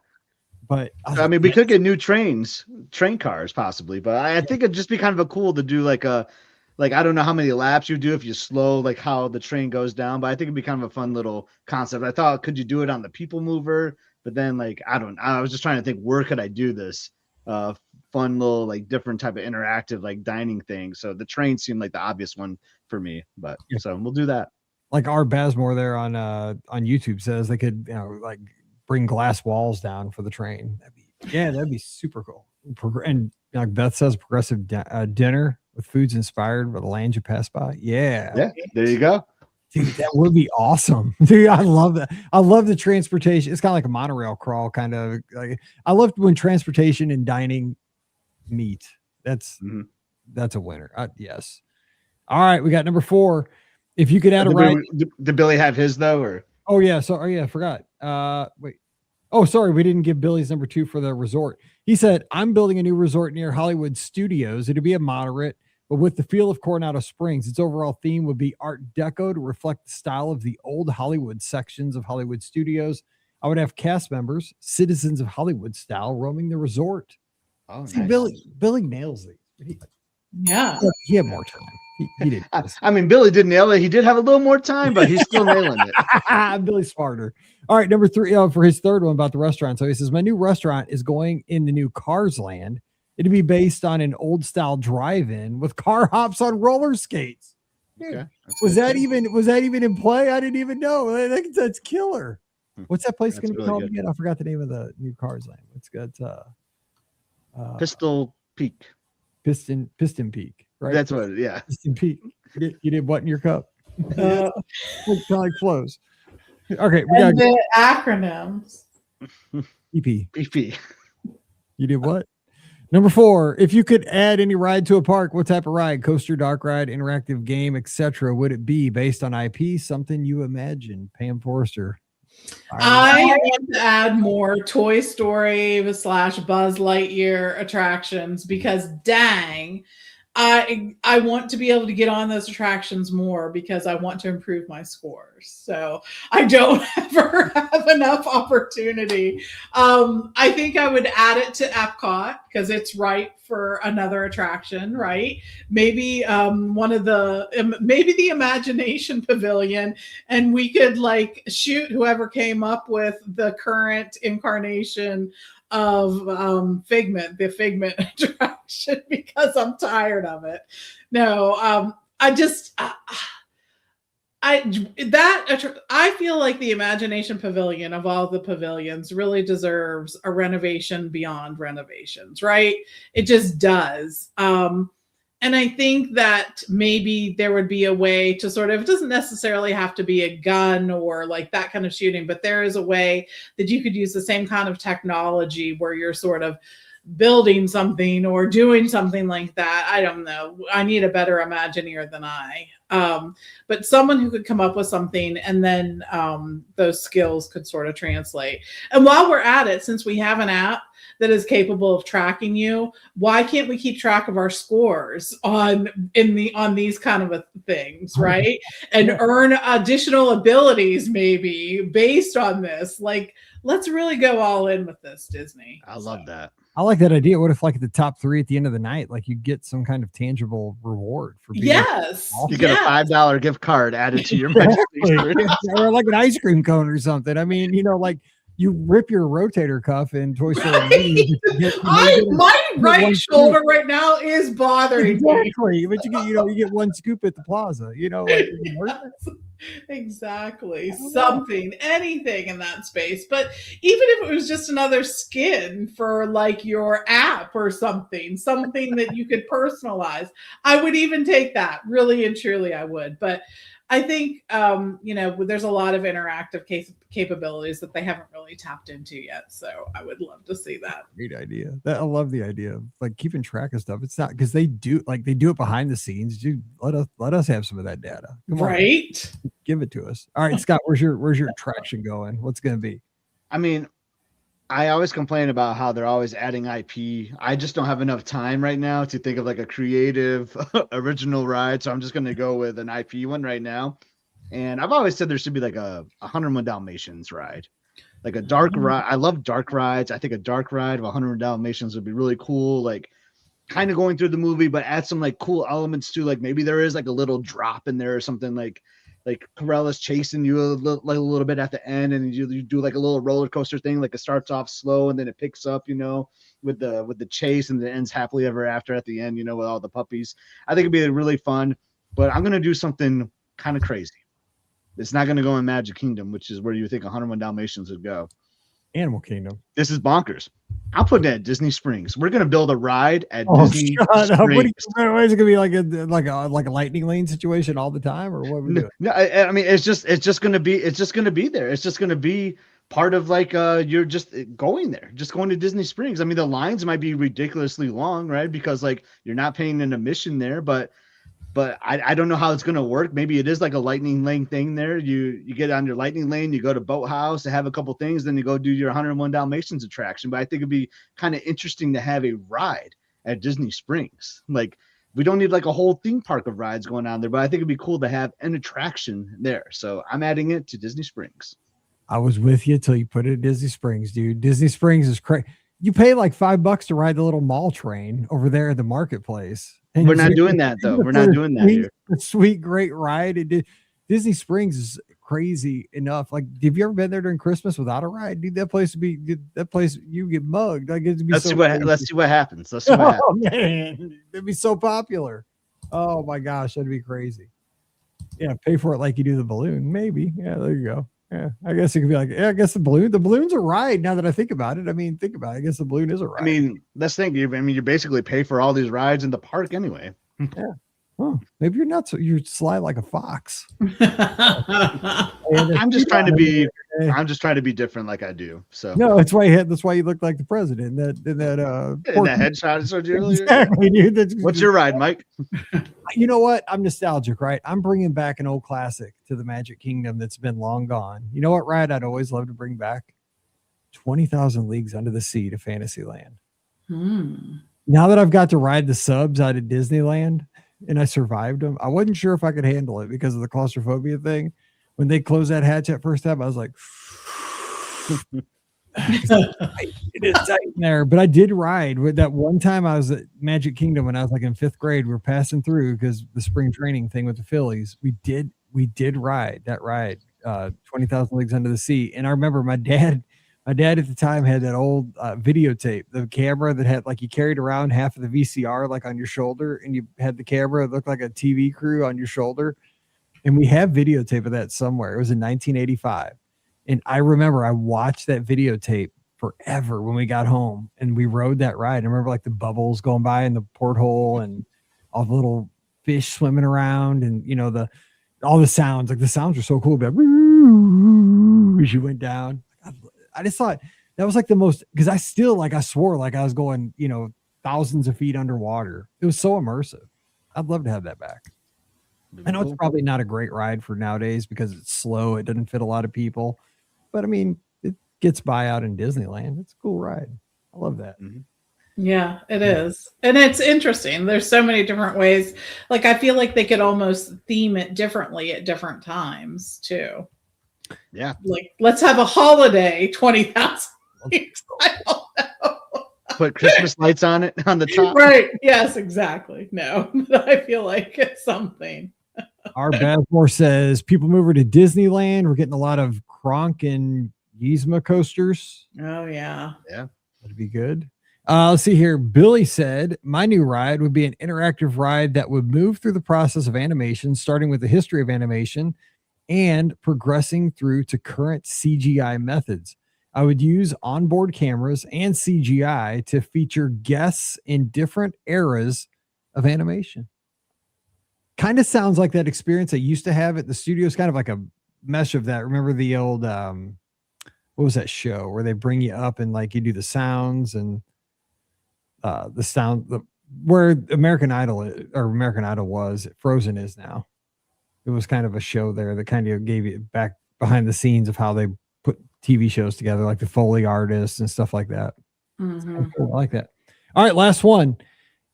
But I mean, we could get new train cars possibly, but I think it'd just be kind of a cool to do like I don't know how many laps you do if you slow, like how the train goes down, but I think it'd be kind of a fun little concept. I thought, could you do it on the People Mover? But then like, I was just trying to think, where could I do this fun little, like different type of interactive, like dining thing. So the train seemed like the obvious one for me, but so we'll do that. Like our Basmore there on YouTube says they could, like bring glass walls down for the train. That'd be super cool. And like Beth says, progressive dinner with foods inspired by the land you pass by. Yeah, there you go. Dude, that would be awesome. Dude, I love that. I love the transportation. It's kind of like a monorail crawl, kind of like, I love when transportation and dining meet. That's a winner. Yes. All right, we got number 4. If you could add a ride. Did Billy have his though, or? Oh yeah, I forgot. Wait. Oh, sorry, we didn't give Billy's number 2 for the resort. He said, "I'm building a new resort near Hollywood Studios. It'd be a moderate, but with the feel of Coronado Springs. Its overall theme would be Art Deco to reflect the style of the old Hollywood sections of Hollywood Studios. I would have cast members, citizens of Hollywood style, roaming the resort." Oh, see, nice. Billy nails it. He had more time. He did. I mean, Billy did nail it. He did have a little more time, but he's still nailing it. Billy's smarter. All right, number 3 for his third one about the restaurant. So he says, "My new restaurant is going in the new Cars Land. It'd be based on an old style drive-in with car hops on roller skates." Okay. Was that even in play? I didn't even know. That's killer. What's that place going to be called again? I forgot the name of the new Cars Land. It's got Pistol Peak. Piston Peak, right? That's what. Yeah. Piston Peak. You did what in your cup? Like flows. Okay, we got the acronyms. EP. You did what? Number 4. If you could add any ride to a park, what type of ride? Coaster, dark ride, interactive game, etc. would it be based on IP? Something you imagine. Pam Forrester. I want to add more Toy Story / Buzz Lightyear attractions, because dang, I want to be able to get on those attractions more, because I want to improve my scores. So I don't ever have enough opportunity. I think I would add it to Epcot, because it's right for another attraction, right? Maybe maybe the Imagination Pavilion, and we could like shoot whoever came up with the current incarnation of Figment, the Figment attraction, because I'm tired of it. No, I just I feel like the Imagination Pavilion of all the pavilions really deserves a renovation beyond renovations, right? It just does. And I think that maybe there would be a way to sort of, it doesn't necessarily have to be a gun or like that kind of shooting, but there is a way that you could use the same kind of technology where you're sort of building something or doing something like that. I don't know. I need a better Imagineer than I. But someone who could come up with something, and then those skills could sort of translate. And while we're at it, since we have an app that is capable of tracking you, why can't we keep track of our scores on these kind of things, right? And earn additional abilities maybe based on this? Like, let's really go all in with this, Disney. I love that. I like that idea. What if, like, the top 3 at the end of the night, like, you get some kind of tangible reward for being Yes, you get a $5 gift card added to your or like an ice cream cone or something. I mean, you know, like, you rip your rotator cuff in Toy Story. My right shoulder right now is bothering me. But you get one scoop at the plaza. You know, like, exactly. Something, anything in that space. But even if it was just another skin for like your app or something that you could personalize, I would even take that. Really and truly, I would. But I think, there's a lot of interactive capabilities that they haven't really tapped into yet. So I would love to see that. Great idea. I love the idea of like keeping track of stuff. It's not because they do it behind the scenes. Dude, let us have some of that data. Come right. On, give it to us. All right, Scott, where's your attraction going? What's going to be? I mean, I always complain about how they're always adding IP. I just don't have enough time right now to think of like a creative original ride. So I'm just going to go with an IP one right now. And I've always said there should be like a 101 Dalmatians ride, like a dark ride. I love dark rides. I think a dark ride of 101 Dalmatians would be really cool. Like kind of going through the movie, but add some like cool elements too. Like maybe there is like a little drop in there or something, like Corella's chasing you a little bit at the end, and you do like a little roller coaster thing, like it starts off slow and then it picks up, with the chase, and it ends happily ever after at the end, with all the puppies. I think it'd be really fun, but I'm gonna do something kind of crazy. It's not gonna go in Magic Kingdom, which is where you think 101 Dalmatians would go. Animal Kingdom. This is bonkers. I'm putting it at Disney Springs. We're gonna build a ride at Disney Springs. What is it gonna be like a lightning lane situation all the time, or what? No, I mean it's just gonna be there. It's just gonna be part of like you're just going there, just going to Disney Springs. I mean the lines might be ridiculously long, right? Because like you're not paying an admission there, but I don't know how it's gonna work. Maybe it is like a lightning lane thing there. You get on your lightning lane, you go to Boathouse to have a couple things, then you go do your 101 Dalmatians attraction. But I think it'd be kind of interesting to have a ride at Disney Springs. Like we don't need like a whole theme park of rides going on there, but I think it'd be cool to have an attraction there. So I'm adding it to Disney Springs. I was with you till you put it at Disney Springs, dude. Disney Springs is crazy. You pay like $5 to ride the little mall train over there at the marketplace. And we're not doing that though. We're not doing that here. Sweet, great ride. Disney Springs is crazy enough. Like, have you ever been there during Christmas without a ride? Dude, that place you get mugged. Like, it'd be let's see what happens. Let's see what happens. Man, it'd be so popular. Oh my gosh, that'd be crazy. Yeah, pay for it like you do the balloon. Maybe. Yeah, there you go. Yeah, I guess it could be like, I guess the balloon's a ride. Now that I think about it, think about it. I guess the balloon is a ride. I mean, let's think. You basically pay for all these rides in the park anyway. Yeah. Huh. Maybe you're not. You're sly like a fox. I'm just trying to be different, like I do. So no, that's why you look like the president. That headshot I showed you earlier. Exactly, dude. What's your ride, Mike? You know what? I'm nostalgic, right? I'm bringing back an old classic to the Magic Kingdom that's been long gone. You know what ride I'd always love to bring back? 20,000 Leagues Under the Sea to Fantasyland. Now that I've got to ride the subs out of Disneyland and I survived them, I wasn't sure if I could handle it because of the claustrophobia thing. When they closed that hatch at first time, I was like, it is tight in there. But I did ride with that one time I was at Magic Kingdom when I was like in 5th grade. We were passing through because the spring training thing with the Phillies. We did ride that ride, 20,000 Leagues Under the Sea. And I remember my dad My dad at the time had that old videotape, the camera that had like you carried around half of the VCR like on your shoulder, and you had the camera that looked like a TV crew on your shoulder. And we have videotape of that somewhere. It was in 1985. And I remember I watched that videotape forever when we got home and we rode that ride. I remember like the bubbles going by in the porthole and all the little fish swimming around, and you know, all the sounds, like the sounds were so cool. But as you went down, I just thought that was like the most, because I still like, I swore like I was going, you know, thousands of feet underwater. It was so immersive. I'd love to have that back. I know it's probably not a great ride for nowadays because it's slow. It doesn't fit a lot of people, but I mean, it gets by out in Disneyland. It's a cool ride. I love that. Mhm. Yeah, it is. And it's interesting. There's so many different ways. Like, I feel like they could almost theme it differently at different times too. Yeah. Like, let's have a holiday 20,000 weeks. I don't know. Put Christmas lights on it on the top. Right. Yes, exactly. No, but I feel like it's something. Our Bazmore says people move over to Disneyland. We're getting a lot of Kronk and Yzma coasters. Oh, yeah. Yeah. That'd be good. Let's see here. Billy said, my new ride would be an interactive ride that would move through the process of animation, starting with the history of animation and progressing through to current CGI methods. I would use onboard cameras and CGI to feature guests in different eras of animation. Kind of sounds like that experience I used to have at the studios, kind of like a mesh of that. Remember the old, what was that show where they bring you up and like you do the sounds and the sound, where American Idol was, Frozen is now. It was kind of a show there that kind of gave you back behind the scenes of how they put TV shows together, like the Foley artists and stuff like that. Mhm. I like that. All right, last one.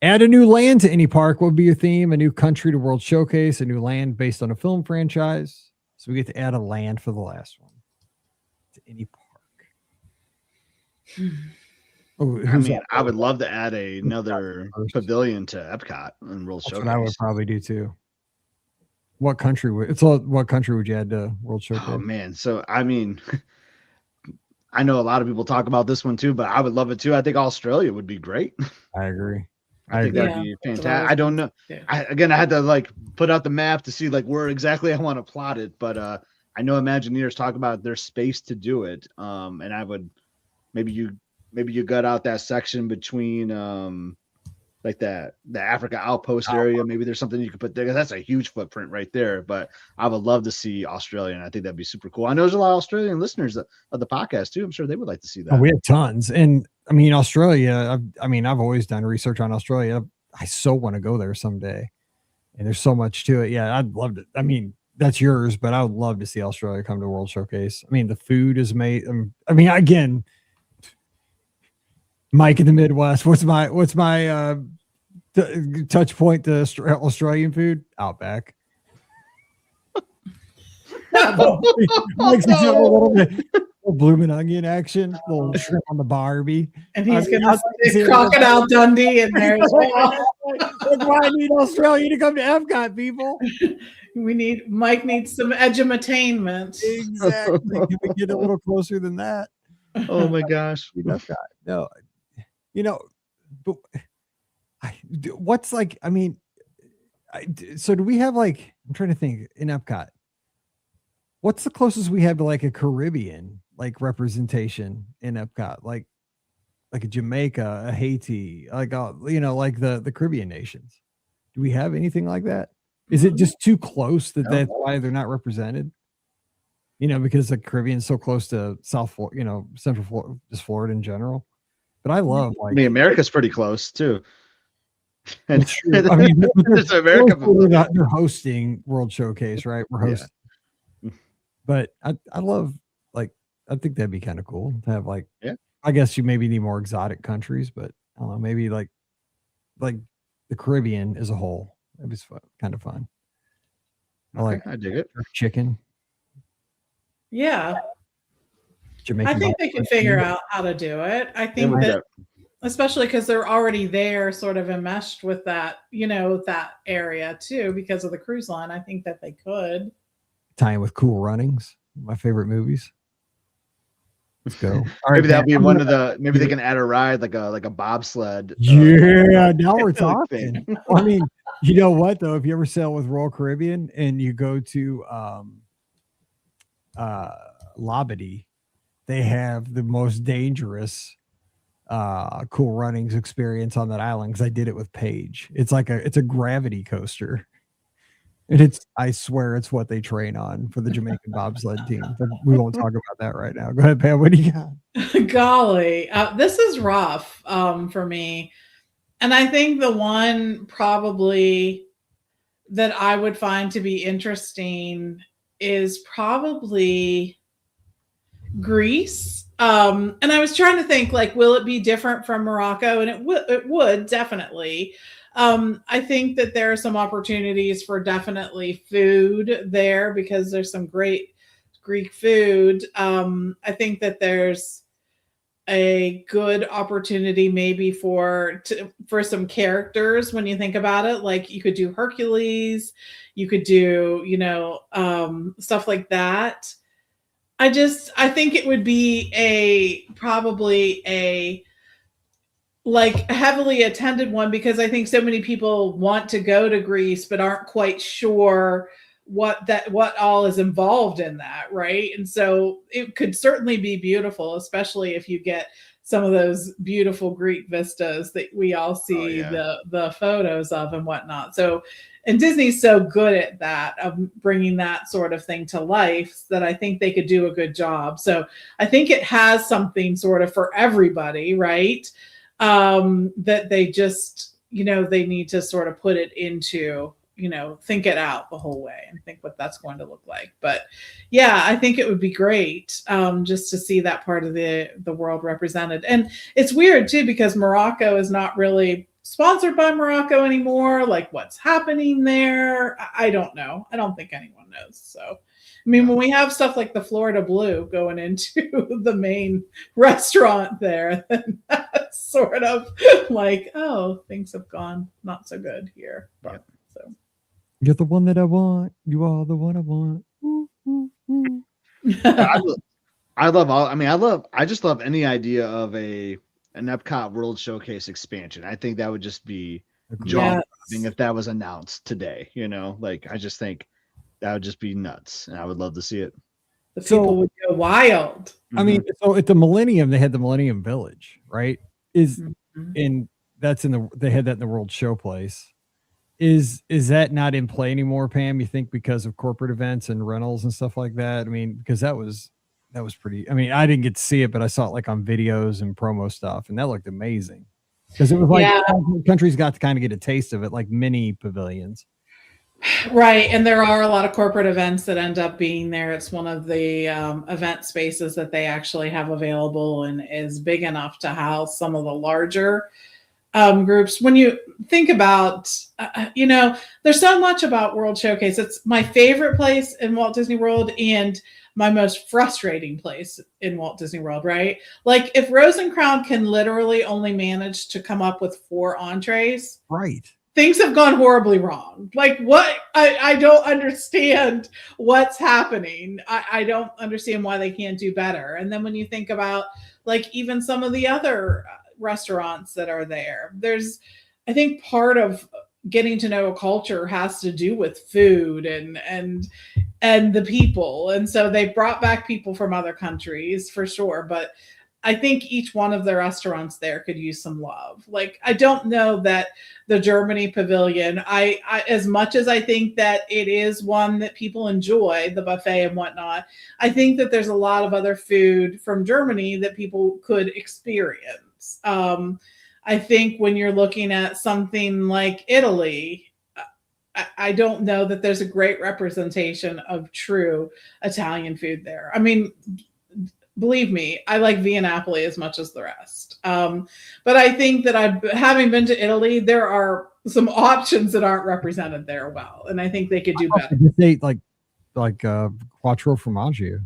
Add a new land to any park. What would be your theme? A new country to World Showcase, a new land based on a film franchise. So we get to add a land for the last one to any park. Oh, I mean, I would love to add another First. pavilion to Epcot and World That's Showcase. what I would probably do too. What country would you add to World Showcase? Oh man, so I mean, I know a lot of people talk about this one too, but I would love it too. I think Australia would be great. I agree. I think agree. that'd be Yeah, that's what I fantastic. was I don't know. Yeah. I had to like put out the map to see like where exactly I want to plot it, but I know Imagineers talk about their space to do it. And I would maybe you gut out that section between like the Africa outpost area. Maybe there's something you could put there. That's a huge footprint right there. But I would love to see Australia, and I think that'd be super cool. I know there's a lot of Australian listeners of the podcast too. I'm sure they would like to see that. Oh, we have tons. And I mean, Australia, I've always done research on Australia. I so want to go there someday. And there's so much to it. Yeah, I'd love to. I mean, that's yours, but I would love to see Australia come to World Showcase. I mean, the food is made. I mean, again, Mike in the Midwest. What's my touch point to Australian food? Outback. Mike's a little bit blooming onion action, a little shrimp on the Barbie, And he's going to stick Crocodile Dundee in there as well. That's why I need Australia to come to Epcot, people. Mike needs some edutainment. Exactly. Can we get a little closer than that? Oh my gosh. Epcot. No, but what's like, I mean, so do we have like, I'm trying to think in Epcot, what's the closest we have to like a Caribbean like representation in Epcot, like a Jamaica, a Haiti, like like the Caribbean nations? Do we have anything like that? Is it just too close that's why they're not represented? Because the Caribbean is so close to South Florida, Central Florida, just Florida in general. But I love I mean, America's pretty close too. And it's true. I mean, America. They're hosting World Showcase, right? We're hosting. Yeah. But I love, like, I think that'd be kind of cool to have, like, I guess you maybe need more exotic countries, but I don't know, maybe like the Caribbean as a whole. That'd be fun, kind of fun. I dig it. Chicken. Yeah. Jamaican I think they can figure out how to do it. I think that, especially because they're already there, sort of enmeshed with that, that area too, because of the cruise line. I think that they could tie in with Cool Runnings, my favorite movies. Let's go. All right, Maybe that'll Pam, be I'm one gonna- of the. Maybe they can add a ride like a bobsled. Yeah, now we're like talking. thing. I mean, you know what though? If you ever sail with Royal Caribbean and you go to Labadee, they have the most dangerous cool runnings experience on that island because I did it with Paige. It's a gravity coaster. And I swear it's what they train on for the Jamaican bobsled team. But we won't talk about that right now. Go ahead, Pam. What do you got? Golly, this is rough for me. And I think the one probably that I would find to be interesting is probably Greece. And I was trying to think, like, will it be different from Morocco? And it would definitely. I think that there are some opportunities for definitely food there because there's some great Greek food. I think that there's a good opportunity maybe for some characters when you think about it. Like you could do Hercules, you could do, stuff like that. I think it would be probably a like heavily attended one because I think so many people want to go to Greece but aren't quite sure what all is involved in that, right? And so it could certainly be beautiful, especially if you get some of those beautiful Greek vistas that we all see the photos of and whatnot. So, and Disney's so good at that, of bringing that sort of thing to life, that I think they could do a good job. So I think it has something sort of for everybody, right? That they just, they need to sort of put it into, think it out the whole way and think what that's going to look like. But yeah, I think it would be great just to see that part of the world represented. And it's weird too, because Morocco is not really sponsored by Morocco anymore. Like what's happening there, I don't know. I don't think anyone knows. So, I mean, when we have stuff like the Florida Blue going into the main restaurant there, then that's sort of like, oh, things have gone not so good here. But, so. You're the one that I want. You are the one I want. Ooh, ooh, ooh. I just love any idea of an Epcot World Showcase expansion. I think that would just be jaw-dropping if that was announced today. I just think that would just be nuts, and I would love to see it. The people would go wild. I mean, so at the Millennium, they had the Millennium Village, right? And that's they had that in the World Showplace. Is that not in play anymore, Pam? You think because of corporate events and rentals and stuff like that? I mean, because that was pretty. I mean, I didn't get to see it, but I saw it like on videos and promo stuff, and that looked amazing. Because it was like countries got to kind of get a taste of it, like mini pavilions. Right, and there are a lot of corporate events that end up being there. It's one of the event spaces that they actually have available and is big enough to house some of the larger groups. When you think about, there's so much about World Showcase. It's my favorite place in Walt Disney World and my most frustrating place in Walt Disney World, right? Like if Rose and Crown can literally only manage to come up with 4 entrees, right? Things have gone horribly wrong. Like what? I don't understand what's happening. I don't understand why they can't do better. And then when you think about like even some of the other restaurants that are there, I think part of getting to know a culture has to do with food and the people. And so they brought back people from other countries for sure. But I think each one of the restaurants there could use some love. Like, I don't know that the Germany pavilion, I as much as I think that it is one that people enjoy, the buffet and whatnot, I think that there's a lot of other food from Germany that people could experience. I think when you're looking at something like Italy, I don't know that there's a great representation of true Italian food there. I mean, believe me, I like Via Napoli as much as the rest. But I think that having been to Italy, there are some options that aren't represented there well. And I think they could do better. They like quattro formaggio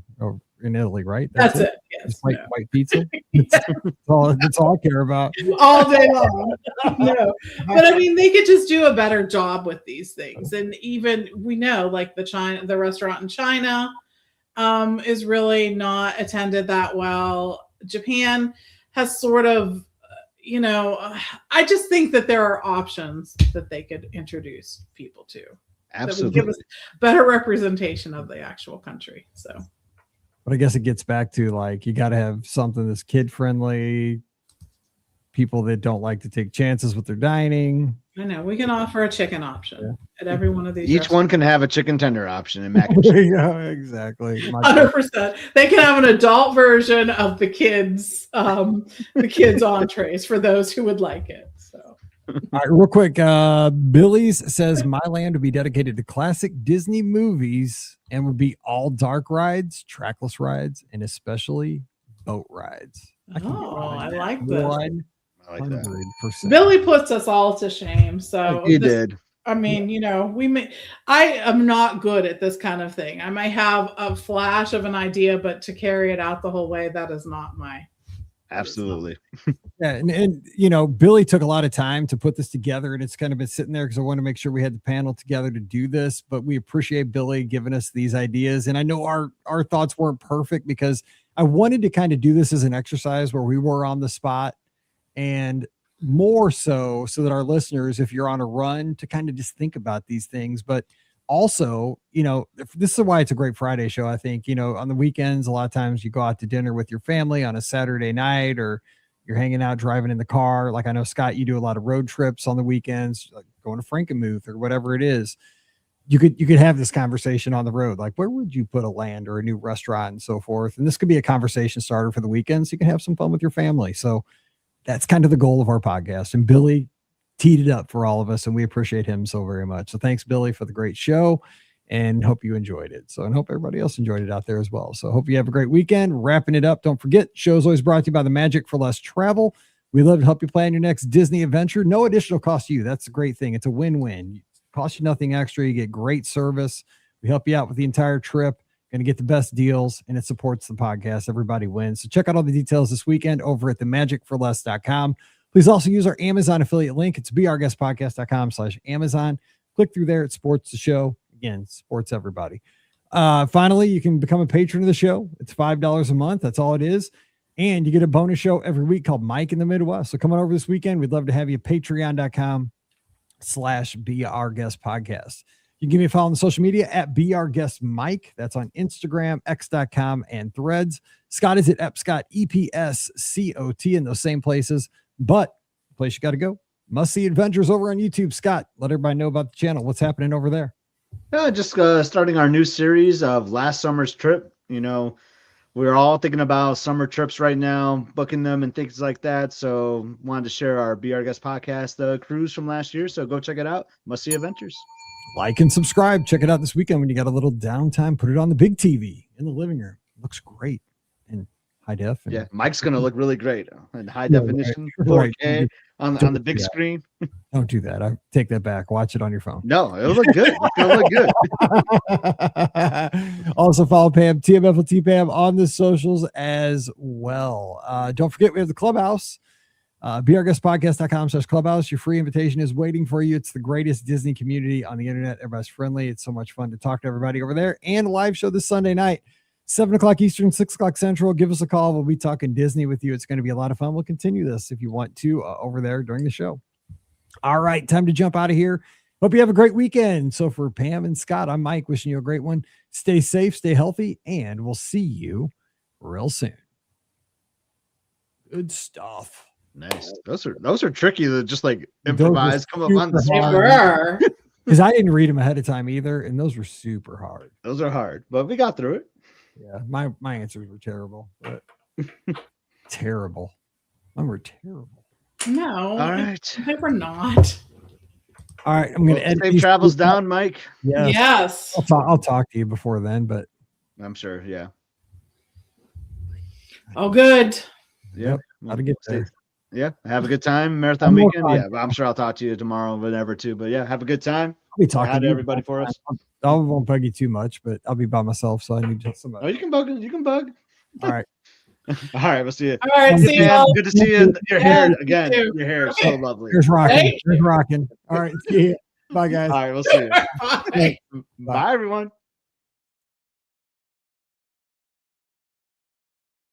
in Italy, right? That's it. Yes. It's like white pizza. That's all I care about. All day long. No. But I mean, they could just do a better job with these things. And even we know like the restaurant in China, is really not attended that well. Japan has sort of, I just think that there are options that they could introduce people to that would Absolutely. give us better representation of the actual country. So, But I guess it gets back to like you got to have something that's kid friendly. People that don't like to take chances with their dining. I know we can offer a chicken option at every one of these. Each one can have a chicken tender option and mac and cheese. Yeah, exactly. 100%. They can have an adult version of the kids' entrees for those who would like it. So, all right, real quick. Billy's says my land would be dedicated to classic Disney movies and would be all dark rides, trackless rides, and especially boat rides. I like this. I like that. 100%. Billy puts us all to shame. So He did. I mean, I am not good at this kind of thing. I might have a flash of an idea, but to carry it out the whole way, that is not my. Absolutely. Yeah, and Billy took a lot of time to put this together, and it's kind of been sitting there because I want to make sure we had the panel together to do this. But we appreciate Billy giving us these ideas, and I know our thoughts weren't perfect because I wanted to kind of do this as an exercise where we were on the spot, and more so that our listeners, if you're on a run, to kind of just think about these things. But also, this is why it's a great Friday show. I think, on the weekends, a lot of times you go out to dinner with your family on a Saturday night, or you're hanging out, driving in the car. Like I know, Scott, you do a lot of road trips on the weekends, like going to Frankenmuth or whatever it is. You could have this conversation on the road. Like, where would you put a land or a new restaurant and so forth? And this could be a conversation starter for the weekend. So you can have some fun with your family. So that's kind of the goal of our podcast. And Billy teed it up for all of us, and we appreciate him so very much. So thanks, Billy, for the great show, and hope you enjoyed it. So, and hope everybody else enjoyed it out there as well. So hope you have a great weekend. Wrapping it up. Don't forget, show's always brought to you by the Magic for Less Travel. We love to help you plan your next Disney adventure. No additional cost to you. That's the great thing. It's a win-win. It costs you nothing extra. You get great service. We help you out with the entire trip. Going to get the best deals, and it supports the podcast. Everybody wins. So check out all the details this weekend over at themagicforless.com. Please also use our Amazon affiliate link. It's beourguestpodcast.com/Amazon. Click through there. It supports the show. Again, supports everybody. Finally, you can become a patron of the show. It's $5 a month. That's all it is. And you get a bonus show every week called Mike in the Midwest. So come on over this weekend. We'd love to have you. Patreon.com/beourguestpodcast. You can give me a follow on the social media at beourguestmike. That's on Instagram, x.com, and Threads. Scott is at Epscott, EPSCOT in those same places. But the place you got to go, Must See Adventures over on YouTube. Scott, let everybody know about the channel. What's happening over there? Just starting our new series of last summer's trip. We're all thinking about summer trips right now, booking them and things like that. So wanted to share our Be Our Guest podcast cruise from last year. So go check it out. Must See Adventures. Like and subscribe. Check it out this weekend when you got a little downtime. Put it on the big TV in the living room. It looks great in high def. Yeah, Mike's going to look really great in high definition, right. 4K on the big screen. Don't do that. I take that back. Watch it on your phone. No, it'll look good. It's going to look good. Also follow Pam, TMFLT Pam on the socials as well. Don't forget, we have the Clubhouse. beourguestpodcast.com/clubhouse. Your free invitation is waiting for you. It's the greatest Disney community on the internet. Everybody's friendly. It's so much fun to talk to everybody over there. And a live show this Sunday night, 7 o'clock Eastern, 6 o'clock Central. Give us a call. We'll be talking Disney with you. It's going to be a lot of fun. We'll continue this if you want to over there during the show. All right, time to jump out of here. Hope you have a great weekend. So for Pam and Scott, I'm Mike, wishing you a great one. Stay safe, stay healthy, and we'll see you real soon. Good stuff. Nice. Those are tricky to just like improvise, come up on the spot. Because I didn't read them ahead of time either, and those were super hard. Those are hard, but we got through it. Yeah, my answers were terrible. But terrible. Mine were terrible. No. All right. They were not. All right, I'm going to edit. Safe travels down, Mike. Yes. I'll talk to you before then, but I'm sure. Yeah. Oh, good. Yep. How to get there. Yeah. Have a good time. Marathon weekend. Yeah. I'm sure I'll talk to you tomorrow, whenever too. But yeah, have a good time. I'll be talking to everybody for us. I won't bug you too much, but I'll be by myself, so I need somebody. Oh, you can bug. You can bug. All right. All right. We'll see you. All right. See you all. Good to see you. Your hair again. You Your hair is so lovely. Here's rocking. Thank Here's rocking. All right. See you. Bye, guys. All right. We'll see you. Bye. Bye, everyone.